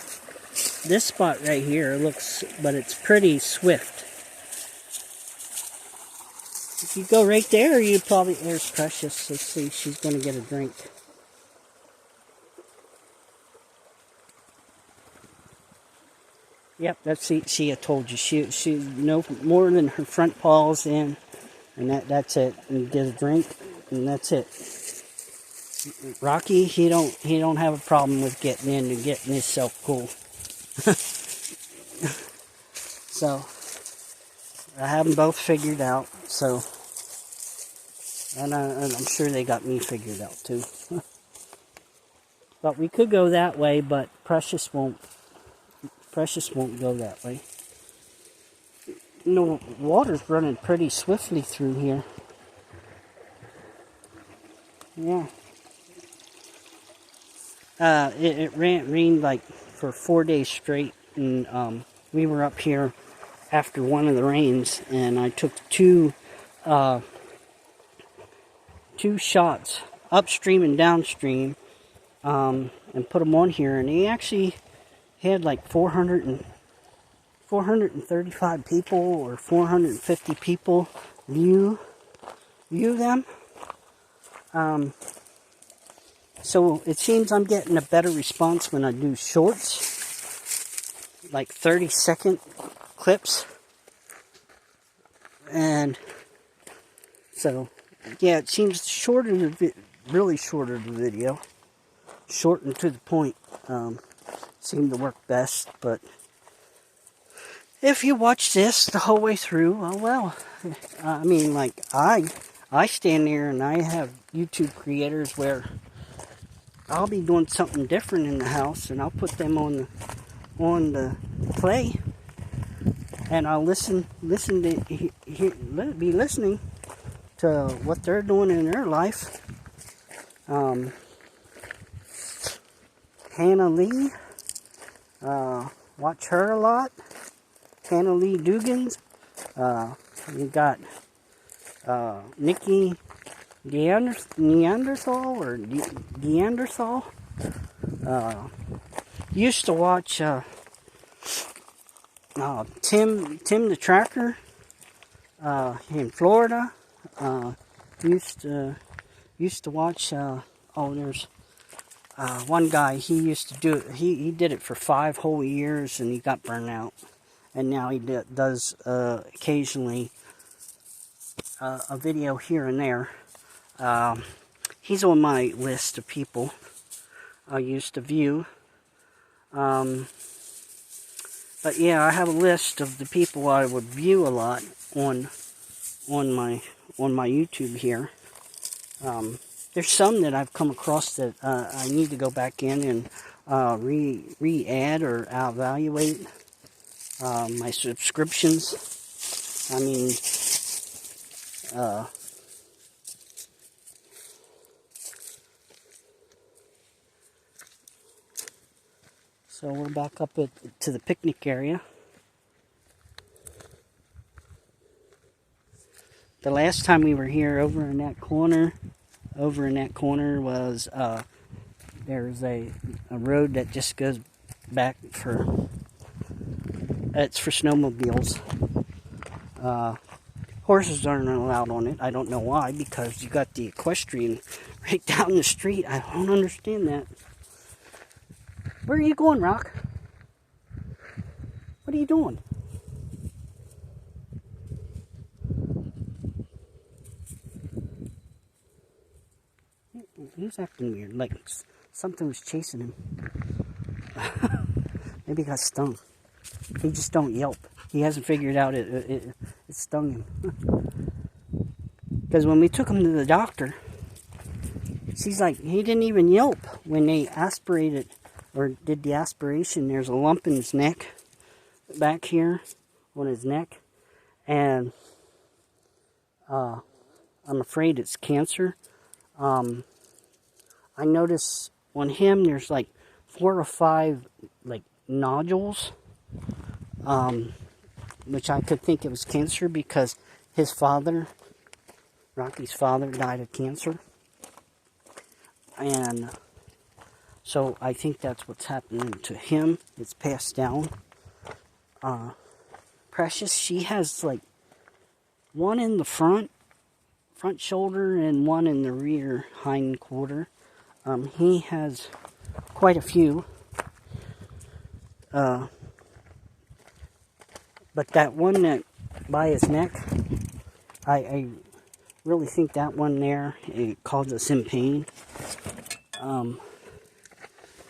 this spot right here looks, but it's pretty swift. If you go right there, you probably, there's Precious. Let's see, she's going to get a drink. Yep, that's, see, I told you, she no more than her front paws in, and that's it. And get a drink, and that's it. Rocky, he don't have a problem with getting in and getting himself cool. So I have them both figured out. So, and I'm sure they got me figured out too. But we could go that way, but Precious won't. Precious won't go that way. You know, water's running pretty swiftly through here. Yeah. It rained like for 4 days straight, and we were up here after one of the rains, and I took two shots upstream and downstream, and put them on here, and he actually had like 435 people or 450 people view them. So it seems I'm getting a better response when I do shorts, like 30-second clips. And so, yeah, it seems shorter, really shorter the video. Short and to the point seem to work best. But if you watch this the whole way through, well, I mean, like I stand there and I have YouTube creators where I'll be doing something different in the house, and I'll put them on the play, and I'll be listening to what they're doing in their life. Hannah Lee, watch her a lot. Hannah Lee Dugans. You got Nikki Neanderthal or Neanderthal. Used to watch Tim the Tracker in Florida. Used to watch. There's one guy. He used to do it. He did it for 5 whole years, and he got burned out. And now he does occasionally a video here and there. He's on my list of people I used to view. But yeah, I have a list of the people I would view a lot on my YouTube here. There's some that I've come across that I need to go back in and re-add or evaluate my subscriptions. I mean, so we're back up to the picnic area. The last time we were here, over in that corner was there's a road that just goes back it's for snowmobiles. Horses aren't allowed on it. I don't know why, because you got the equestrian right down the street. I don't understand that. Where are you going, Rock? What are you doing? He's acting weird, like something was chasing him. Maybe he got stung. He just don't yelp. He hasn't figured out it stung him. Because when we took him to the doctor, she's like, he didn't even yelp when they aspirated or did the aspiration. There's a lump in his neck, back here on his neck, and I'm afraid it's cancer. I notice on him there's like 4 or 5 like nodules, which I could think it was cancer because his father, Rocky's father, died of cancer. And so I think that's what's happening to him. It's passed down. Precious, she has like one in the front shoulder and one in the rear hind quarter. He has quite a few. But that one that by his neck, I really think that one there, it causes him pain.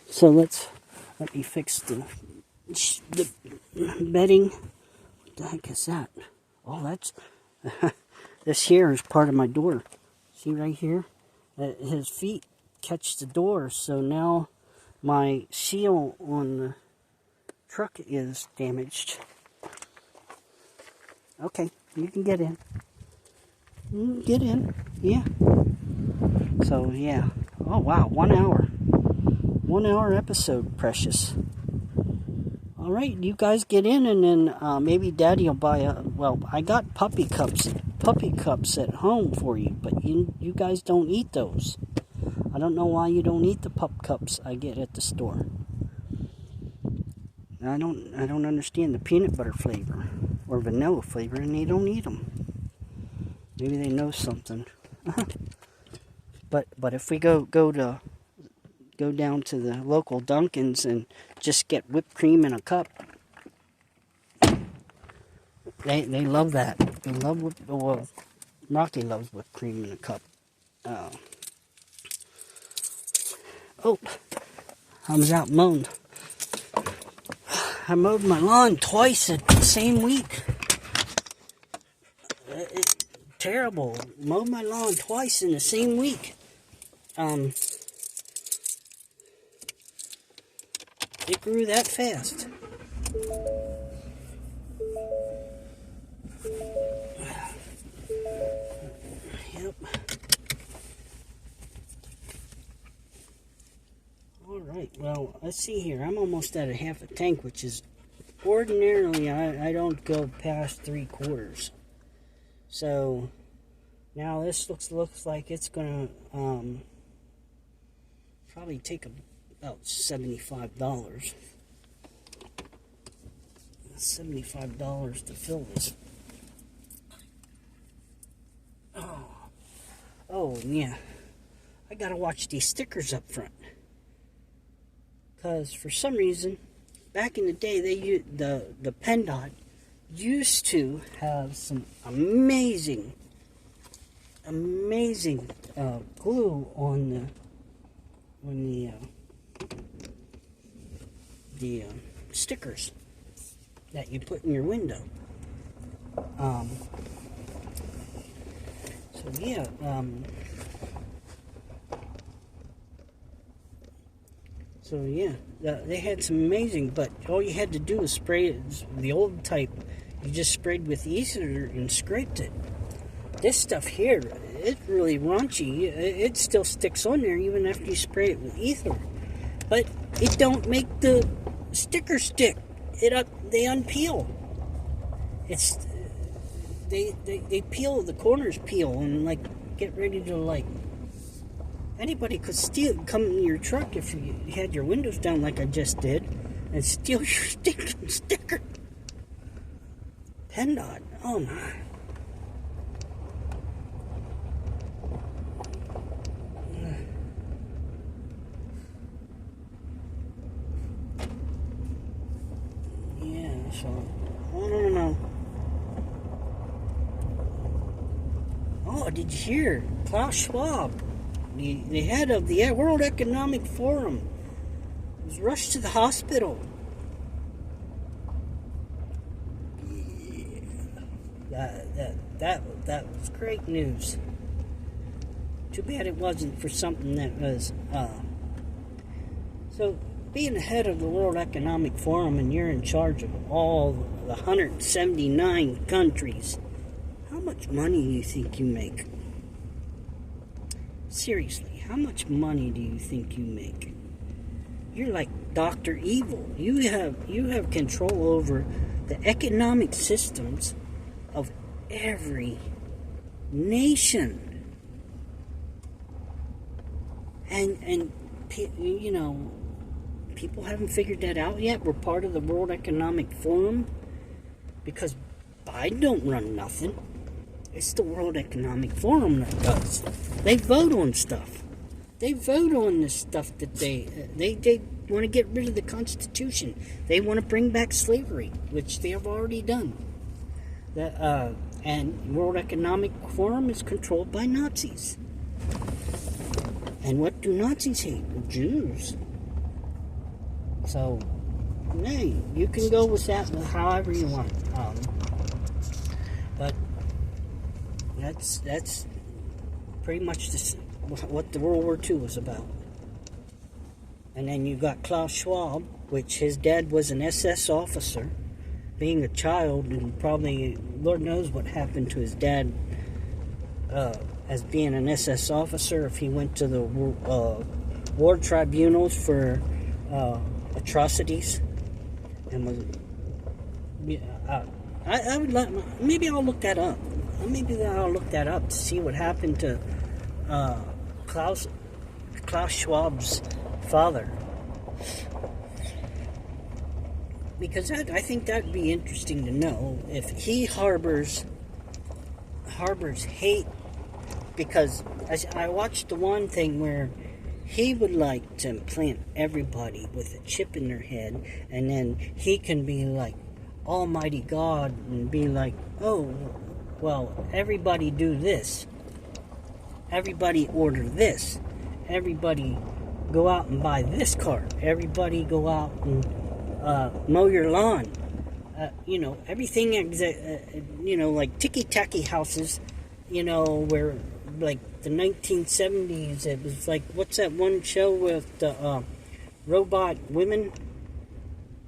So let me fix the bedding. What the heck is that? Oh, that's this here is part of my door. See right here? His feet catch the door, so now my seal on the truck is damaged. Okay, you can get in. Get in, yeah. So, yeah. Oh, wow, 1 hour. 1 hour episode, Precious. All right, you guys get in, and then maybe Daddy will buy I got puppy cups at home for you, but you guys don't eat those. I don't know why you don't eat the pup cups I get at the store. I don't understand the peanut butter flavor or vanilla flavor, and they don't eat them. Maybe they know something. But if we go down to the local Dunkin's and just get whipped cream in a cup, they love that. They love Rocky loves whipped cream in a cup. Oh, I was out mowing. I mowed my lawn twice the same week. It's terrible. Mowed my lawn twice in the same week. It grew that fast. Yep. Alright, well, let's see here. I'm almost at a half a tank, which is ordinarily I don't go past 3/4. So now this looks like it's gonna probably take about $75. $75 to fill this. Oh yeah. I gotta watch these stickers up front. Because for some reason, back in the day, the PennDOT used to have some amazing glue on the stickers that you put in your window. So yeah. So yeah, they had some amazing, but all you had to do was spray it, the old type. You just sprayed with ether and scraped it. This stuff here, it's really raunchy. It still sticks on there even after you spray it with ether. But it don't make the sticker stick. They unpeel. They peel, the corners peel and like get ready to like. Anybody could come in your truck if you had your windows down like I just did, and steal your stinking sticker. PennDOT, oh my. Yeah, so, I don't know. Oh, did you hear? Klaus Schwab, the head of the World Economic Forum, was rushed to the hospital. Yeah, that was great news. Too bad it wasn't for something that was. So, being the head of the World Economic Forum and you're in charge of all the 179 countries, how much money do you think you make? Seriously, how much money do you think you make? You're like Dr. Evil. You have control over the economic systems of every nation. And you know, people haven't figured that out yet. We're part of the World Economic Forum because Biden don't run nothing. It's the World Economic Forum that does. They vote on stuff. They vote on this stuff that they want to get rid of the Constitution. They want to bring back slavery, which they have already done. And World Economic Forum is controlled by Nazis. And what do Nazis hate? Jews. So, hey, you can go with that however you want. But that's pretty much what the World War II was about. And then you got Klaus Schwab, which his dad was an SS officer, being a child, and probably Lord knows what happened to his dad as being an SS officer if he went to the war tribunals for atrocities. And was I would like, maybe I'll look that up. Maybe I'll look that up to see what happened to Klaus Schwab's father, because I think that'd be interesting to know if he harbors hate. Because I watched the one thing where he would like to implant everybody with a chip in their head, and then he can be like Almighty God and be like, oh, well, everybody do this. Everybody order this. Everybody go out and buy this car. Everybody go out and mow your lawn. You know, everything, you know, like ticky-tacky houses, you know, where, like, the 1970s, it was like, what's that one show with the robot women?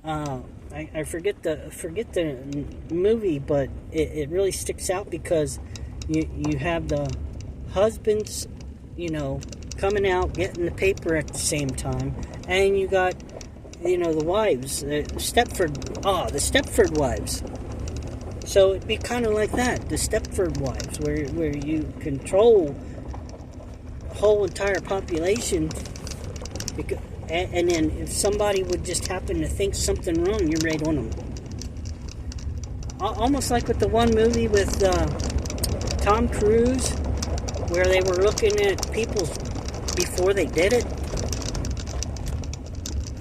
I forget the movie, but it really sticks out because you have the husbands, you know, coming out, getting the paper at the same time, and you got, you know, the wives, the Stepford wives. So it'd be kind of like that, the Stepford wives, where you control the whole entire population, and then if somebody would just happen to think something wrong, you're right on them. Almost like with the one movie with Tom Cruise, where they were looking at people before they did it.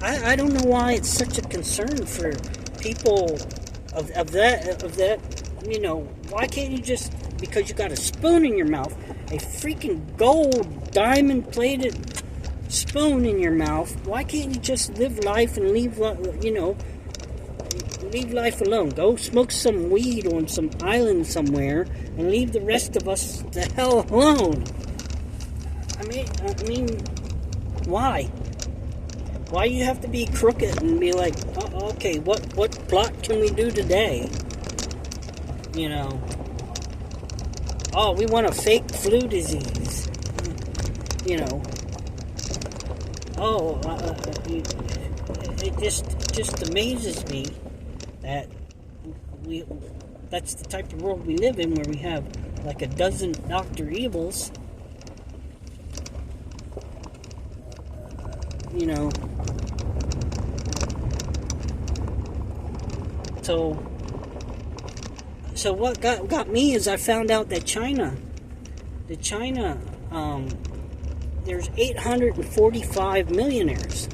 I don't know why it's such a concern for people of that, you know, why can't you just, because you got a spoon in your mouth, a freaking gold diamond-plated spoon in your mouth, why can't you just live life and leave life alone? Go smoke some weed on some island somewhere and leave the rest of us the hell alone. I mean, why? Why you have to be crooked and be like, oh, okay, what plot can we do today? You know, oh, we want a fake flu disease. You know, oh, it just amazes me that that's the type of world we live in, where we have like a dozen Dr. Evils. You know, so what got me is I found out that China, there's 845 millionaires.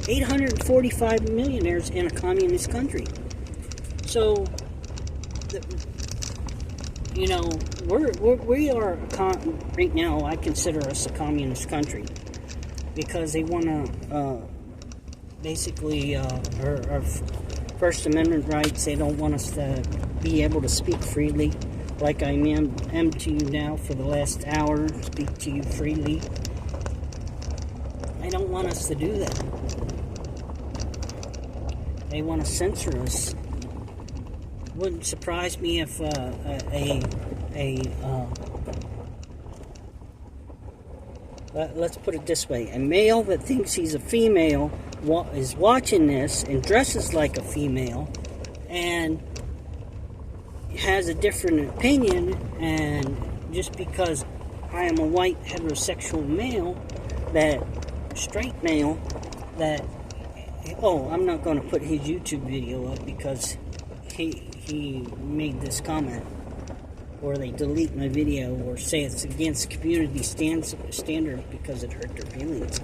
845 millionaires in a communist country. So, you know, we are right now. I consider us a communist country because they want to basically our First Amendment rights. They don't want us to be able to speak freely, like I am to you now for the last hour. Speak to you freely. They don't want us to do that. They want to censor us. Wouldn't surprise me if let's put it this way: a male that thinks he's a female is watching this and dresses like a female and has a different opinion, and just because I am a white heterosexual male, straight male, oh, I'm not going to put his YouTube video up because he made this comment, or they delete my video, or say it's against community standards because it hurt their feelings.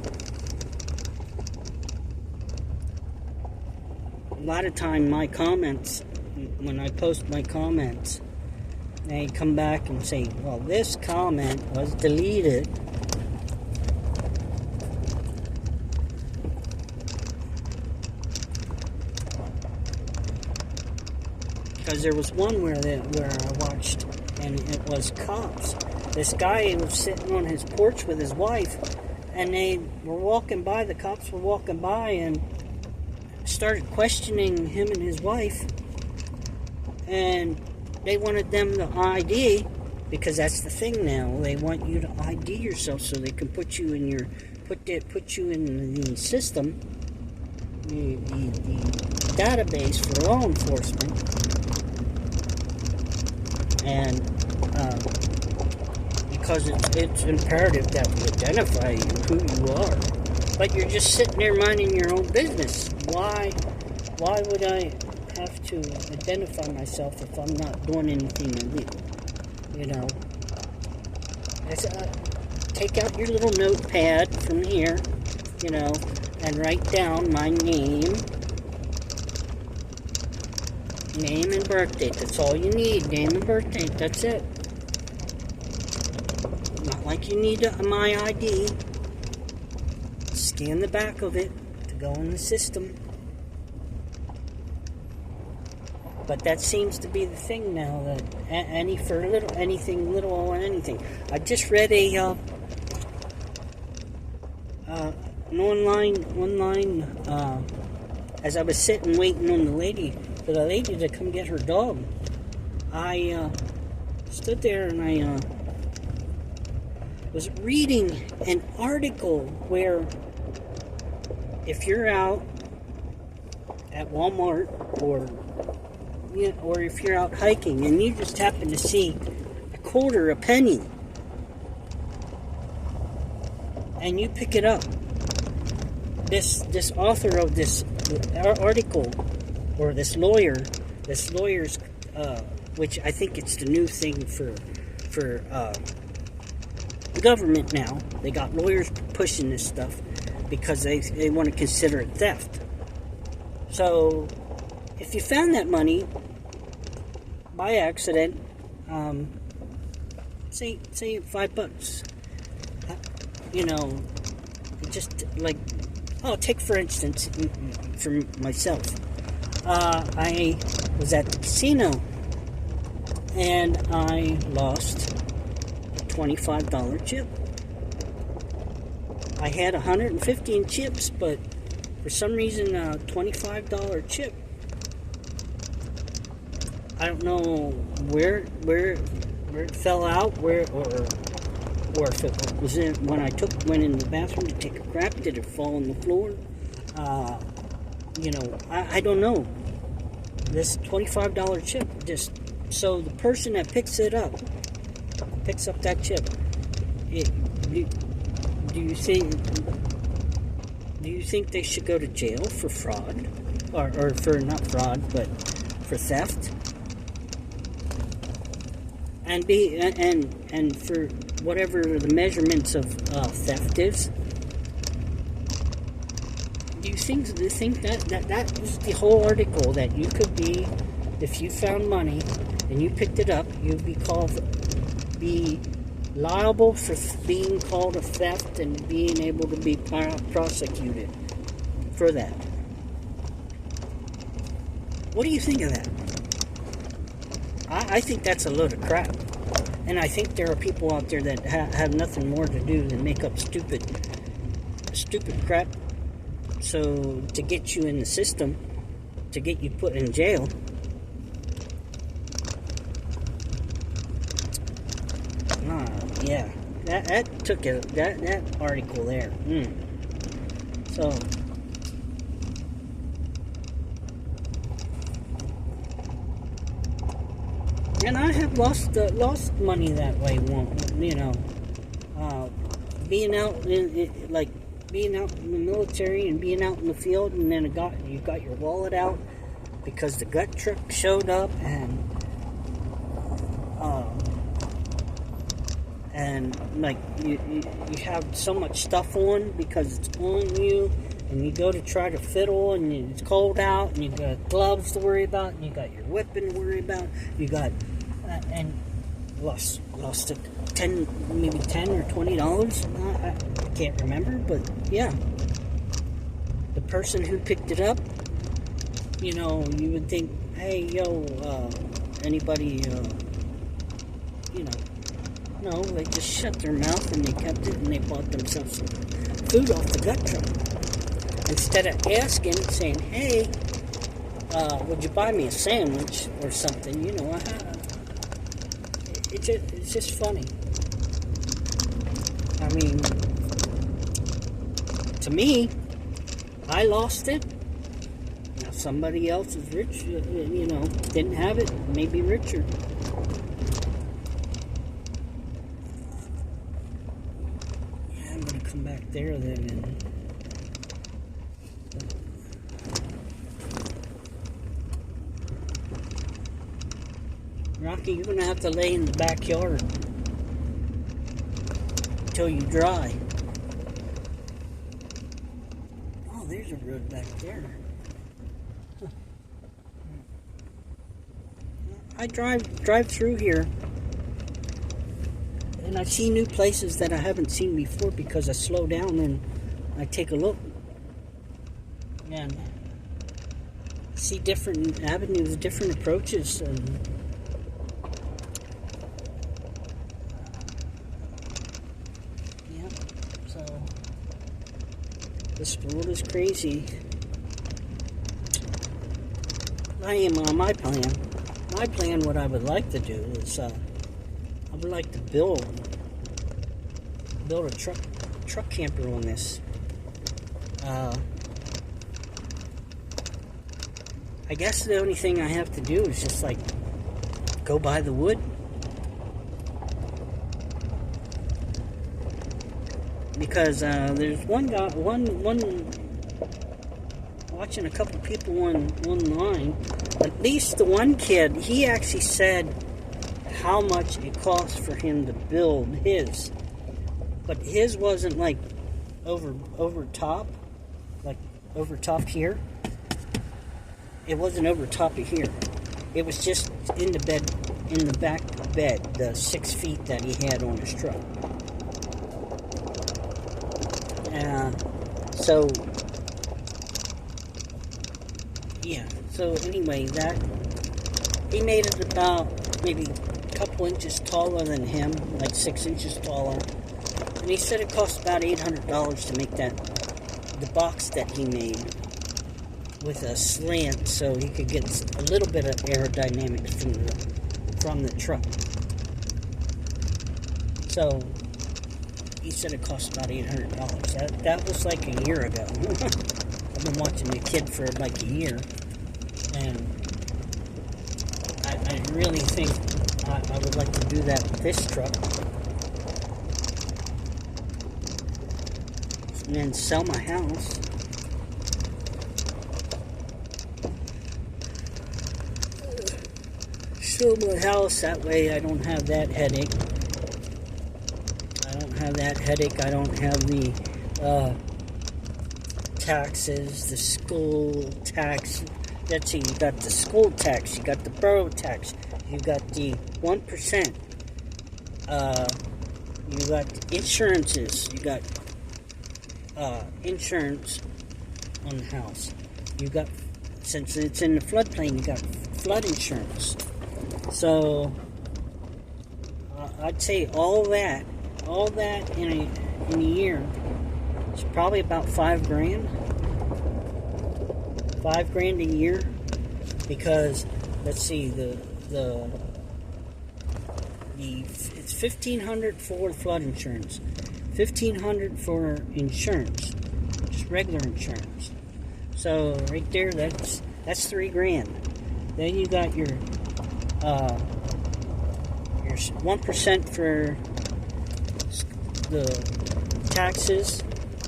A lot of time my comments, when I post my comments, they come back and say, well, this comment was deleted because there was one where I watched, and it was cops. This guy was sitting on his porch with his wife, and they were walking by, the cops were walking by and started questioning him and his wife, and they wanted them to ID, because that's the thing now. They want you to ID yourself so they can put you in the system, the database for law enforcement, and because it's imperative that we identify you, who you are. But you're just sitting there minding your own business. Why would I have to identify myself if I'm not doing anything illegal? You know, take out your little notepad from here, you know, and write down my name and birthday. That's all you need, name and birthday. That's it. Not like you need my ID. Scan the back of it to go in the system. But that seems to be the thing now, that anything little or anything. I just read an online, as I was sitting waiting on for the lady to come get her dog. I stood there and I was reading an article where if you're out at Walmart or if you're out hiking and you just happen to see a quarter, a penny, and you pick it up, this author of this article, or this lawyer's, which I think it's the new thing for the government now. They got lawyers pushing this stuff because they want to consider it theft. So if you found that money by accident, say $5, you know, just like, take for instance, for myself, I was at the casino and I lost a $25 chip. I had 115 chips, but for some reason, a $25 chip. I don't know where it fell out, or if it was when I went in the bathroom to take a crap. Did it fall on the floor? I don't know. This $25 chip, just so the person that picks up that chip, do you think they should go to jail for fraud, or for not fraud, but for theft? And for whatever the measurements of theft is. Do you think that was the whole article, that you could be, if you found money and you picked it up, you'd be liable for being called a theft and being able to be prosecuted for that? What do you think of that? I think that's a load of crap. And I think there are people out there that have nothing more to do than make up stupid crap, so to get you in the system, to get you put in jail. Yeah, that article there. So, and I have lost money that way, you know. being out like being out in the military and being out in the field, and then you got your wallet out because the gut truck showed up, and like you have so much stuff on because it's on you, and you go to try to fiddle, and it's cold out, and you got gloves to worry about, and you got your whipping to worry about, you got and lost it maybe $10 or $20. I can't remember, but yeah, the person who picked it up, you know, you would think, hey, yo, anybody, you know, no, they just shut their mouth and they kept it and they bought themselves some food off the gut truck. Instead of asking, saying, hey, would you buy me a sandwich or something, you know, it's just funny. I mean, to me, I lost it. Now somebody else is rich, you know, didn't have it, maybe richer. Yeah, I'm gonna come back there then and Rocky, you're gonna have to lay in the backyard until you dry. Oh, there's a road back there. Huh. I drive through here, and I see new places that I haven't seen before because I slow down and I take a look and see different avenues, different approaches, and this world is crazy. I am on my plan. My plan, what I would like to do is, I would like to build a truck camper on this. I guess the only thing I have to do is just like go buy the wood. Because there's one guy, watching a couple people online. At least the one kid, he actually said how much it cost for him to build his, but his wasn't like over top, like over top here. It wasn't over top of here. It was just in the bed, in the back bed, the 6 feet that he had on his truck. So yeah, so anyway, that he made it about maybe a couple inches taller than him, like 6 inches taller, and he said it cost about $800 to make the box that he made with a slant so he could get a little bit of aerodynamics from the truck. So he said it cost about $800. That was like a year ago. I've been watching the kid for like a year, and I really think I would like to do that with this truck, and then sell my house. Sell my house, that way I don't have that headache. I don't have the taxes, the school tax. Let's see, you got the school tax, you got the borough tax, you got the 1%, you got the insurances, you got insurance on the house. You got, since it's in the floodplain, you got flood insurance. So I'd say all that in a year is probably about $5,000. $5,000 a year, because let's see, it's $1,500 for flood insurance, $1,500 for insurance, just regular insurance. So right there, that's $3,000. Then you got your 1% for the taxes.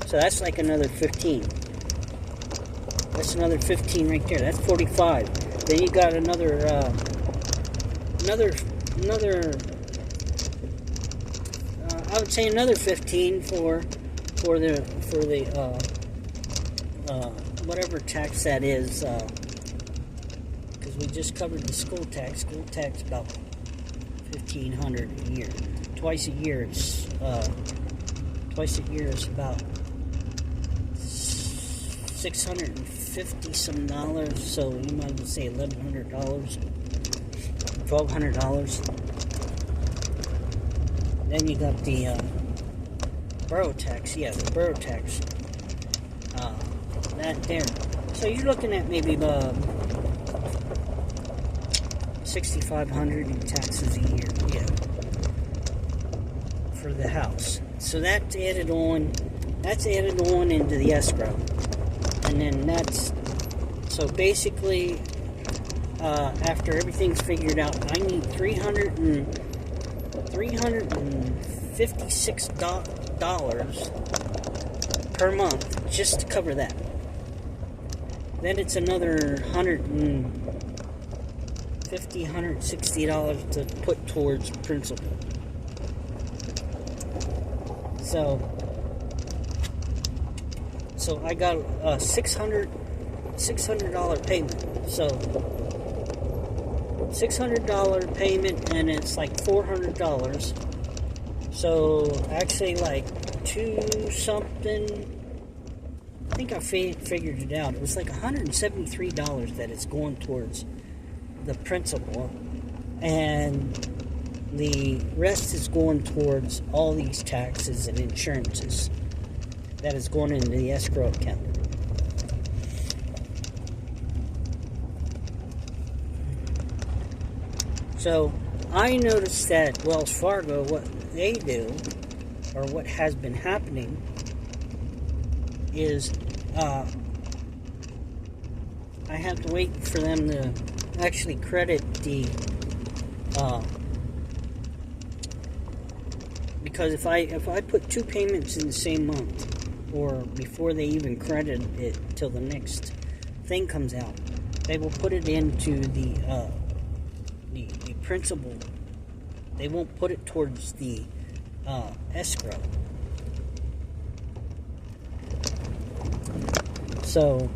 So that's like another 15. That's another 15 right there. That's 45. Then you got another I would say another 15 for the whatever tax that is, because we just covered the school tax. School tax about $1,500 a year. Twice a year it's about $650 some dollars. So you might as well say $1,100, $1,200. Then you got the borough tax. Yeah, the borough tax. That there. So you're looking at maybe $6,500 in taxes a year. Yeah, for the house. So that's added on. That's added on into the escrow, and then that's. So basically, after everything's figured out, I need $356 per month just to cover that. Then it's another $160 to put towards principal. So I got a $600 payment. So $600 payment, and it's like $400. So actually, like two something. I think I figured it out. It was like $173 that it's going towards the principal, and the rest is going towards all these taxes and insurances that is going into the escrow account. So I noticed that Wells Fargo, what they do, or what has been happening, is I have to wait for them to actually credit the because if I put two payments in the same month, or before they even credit it till the next thing comes out, they will put it into the principal. They won't put it towards the escrow. So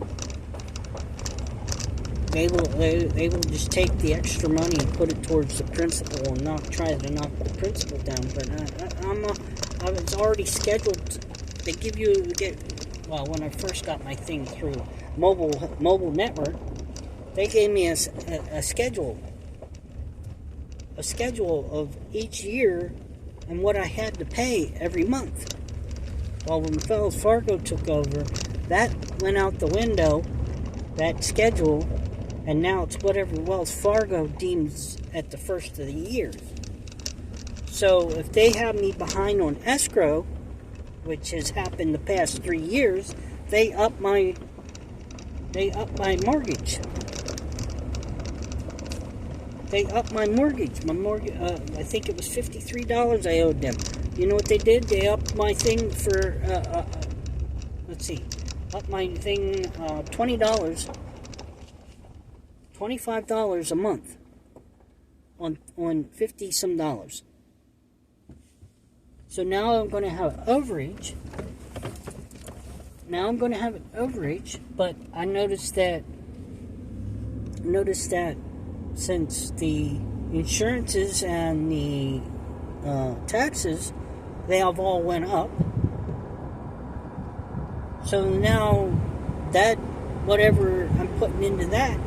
they will just take the extra money and put it towards the principal and try to knock the principal down. But I was already scheduled. They when I first got my thing through mobile network, they gave me a schedule of each year and what I had to pay every month. Well, when Wells Fargo took over, that went out the window, that schedule, and now it's whatever Wells Fargo deems at the first of the year. So if they have me behind on escrow, which has happened the past 3 years, they up my mortgage. They upped my mortgage. I think it was $53 I owed them. You know what they did? They upped my thing for, upped my thing $20, $25 a month on 50 some dollars. So now I'm going to have overage. But I noticed that since the insurances and the taxes, they have all went up. So now that whatever I'm putting into that,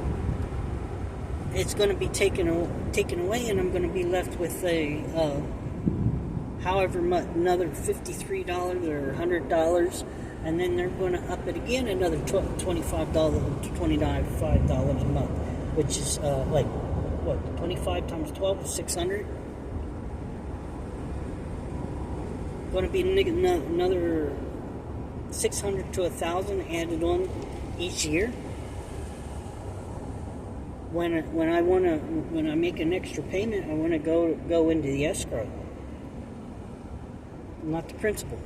it's going to be taken away, and I'm going to be left with a however much, another $53 or $100, and then they're going to up it again another $25 to $25 a month, which is 25 times 12 is 600. Going to be another 600 to 1,000 added on each year. When I make an extra payment, I want to go into the escrow. not the principal.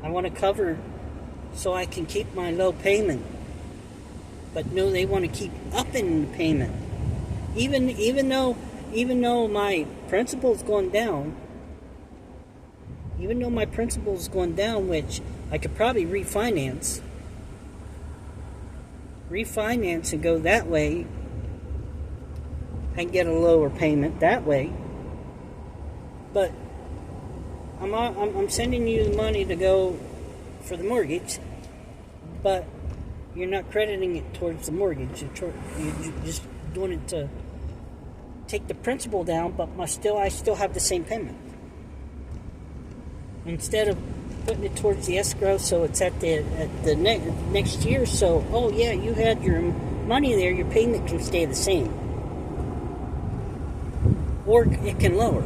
I want to cover so I can keep my low payment. But no, they want to keep upping the payment. Even though my principal's going down, which I could probably refinance and go that way and get a lower payment that way. But I'm sending you the money to go for the mortgage, but you're not crediting it towards the mortgage. You're just doing it to take the principal down, but I still have the same payment. Instead of putting it towards the escrow, so it's at the next year. So, oh yeah, you had your money there. Your payment can stay the same, or it can lower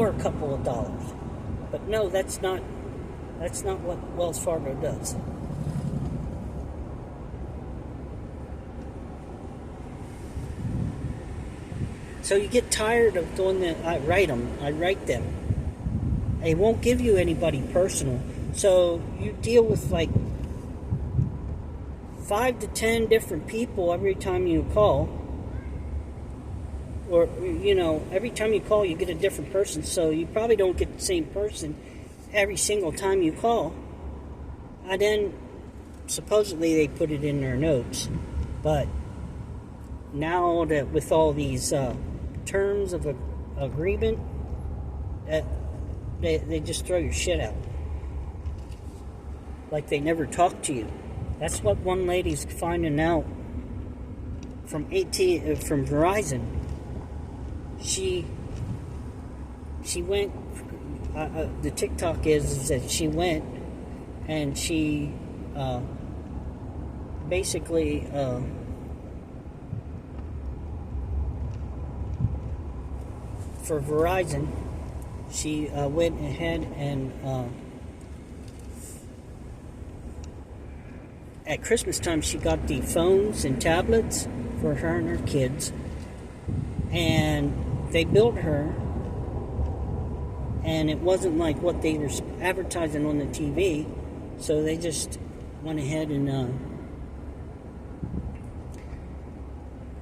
a couple of dollars. But no, that's not what Wells Fargo does. So you get tired of doing that. I write them. They won't give you anybody personal. So you deal with like 5 to 10 different people every time you call. Or, every time you call, you get a different person. So you probably don't get the same person every single time you call. And then supposedly they put it in their notes. But now that with all these terms of agreement, they just throw your shit out. Like they never talk to you. That's what one lady's finding out from Verizon. She went. The TikTok is that she went and she basically for Verizon, she went ahead and at Christmas time she got the phones and tablets for her and her kids, and they billed her, and it wasn't like what they were advertising on the TV, so they just went ahead and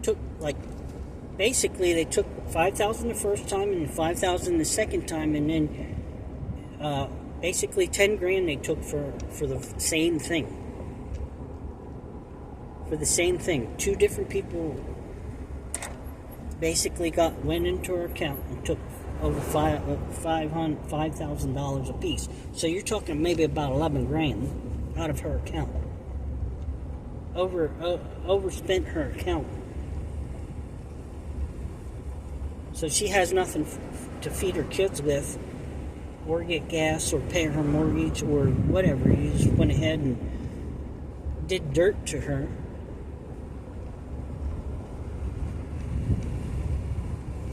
took, like, basically they took $5,000 the first time and $5,000 the second time, and then basically $10,000 they took for the same thing. For the same thing, 2 different people basically went into her account and took over $5,000 a piece. So you're talking maybe about $11,000 out of her account. Overspent her account. So she has nothing to feed her kids with, or get gas, or pay her mortgage, or whatever. You just went ahead and did dirt to her.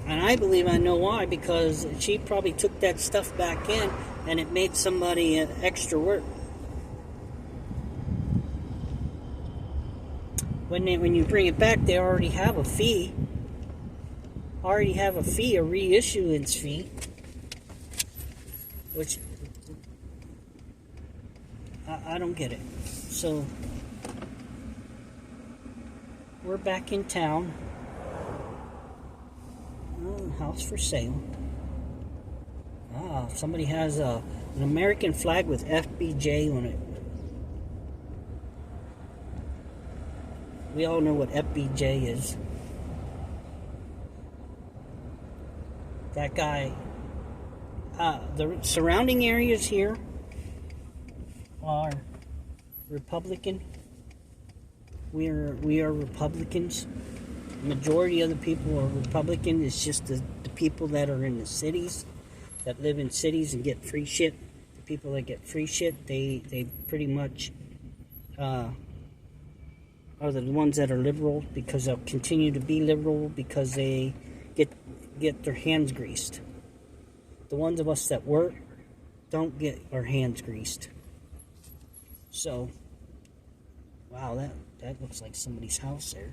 And I believe I know why, because she probably took that stuff back in and it made somebody extra work. When you bring it back, they already have a fee. A reissuance fee. Which, I don't get it. So, we're back in town. House for sale. Somebody has an American flag with FBJ on it. We all know what FBJ is. That guy. The surrounding areas here are Republican. We are Republicans. Majority of the people are Republican. It's just the people that are in the cities, that live in cities and get free shit. The people that get free shit, they pretty much are the ones that are liberal, because they'll continue to be liberal because they get their hands greased. The ones of us that work don't get our hands greased. So, wow, that looks like somebody's house there.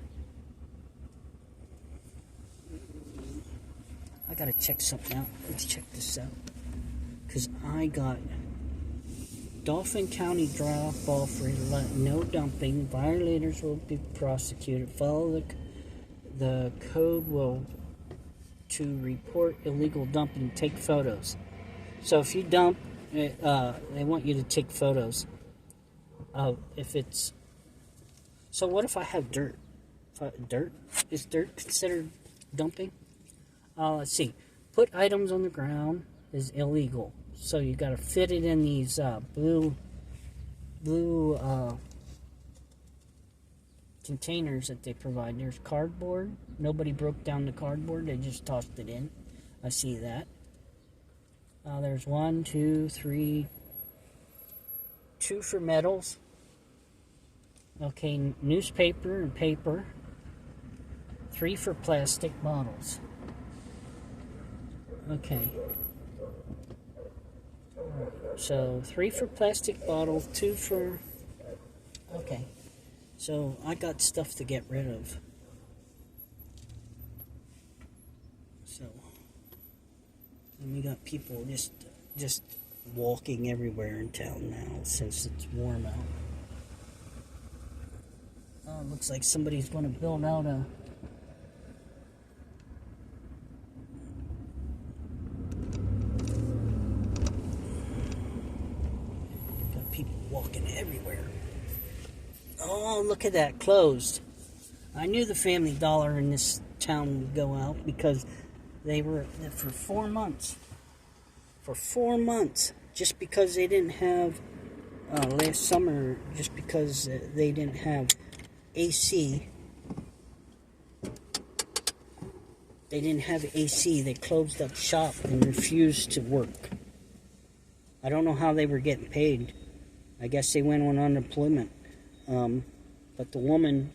I gotta check something out. Let's check this out. Because I got Dauphin County drop-off, no dumping. Violators will be prosecuted. Follow the code will to report illegal dumping. Take photos. So if you dump, they want you to take photos of if it's. So what if I have dirt? Dirt? Is dirt considered dumping? Let's see. Put items on the ground is illegal. So you got to fit it in these blue containers that they provide. There's cardboard. Nobody broke down the cardboard. They just tossed it in. I see that. There's 1, 2, 3, 2 for metals. Okay, newspaper and paper. 3 for plastic bottles. Okay. So 3 for plastic bottles, 2 for. Okay. So I got stuff to get rid of. So, and we got people just walking everywhere in town now since it's warm out. Looks like somebody's going to build out a. Got people walking everywhere. Oh, look at that, closed. I knew the Family Dollar in this town would go out because they were for 4 months. For 4 months, just because they didn't have last summer, just because they didn't have AC. They didn't have AC. They closed up shop and refused to work. I don't know how they were getting paid. I guess they went on unemployment. But the woman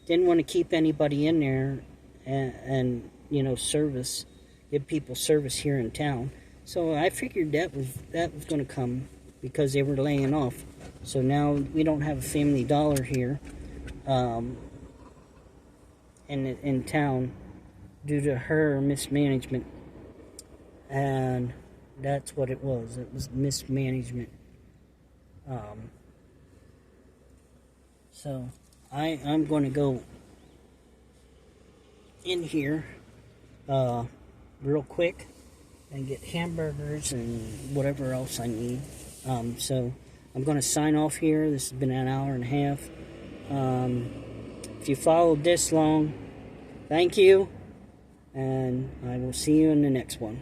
didn't want to keep anybody in there and service, give people service here in town. So I figured that was going to come because they were laying off. So now we don't have a Family Dollar here in town due to her mismanagement. And that's what it was. It was mismanagement. So I'm going to go in here real quick and get hamburgers and whatever else I need. So I'm going to sign off here. This has been an hour and a half. If you followed this long, thank you. And I will see you in the next one.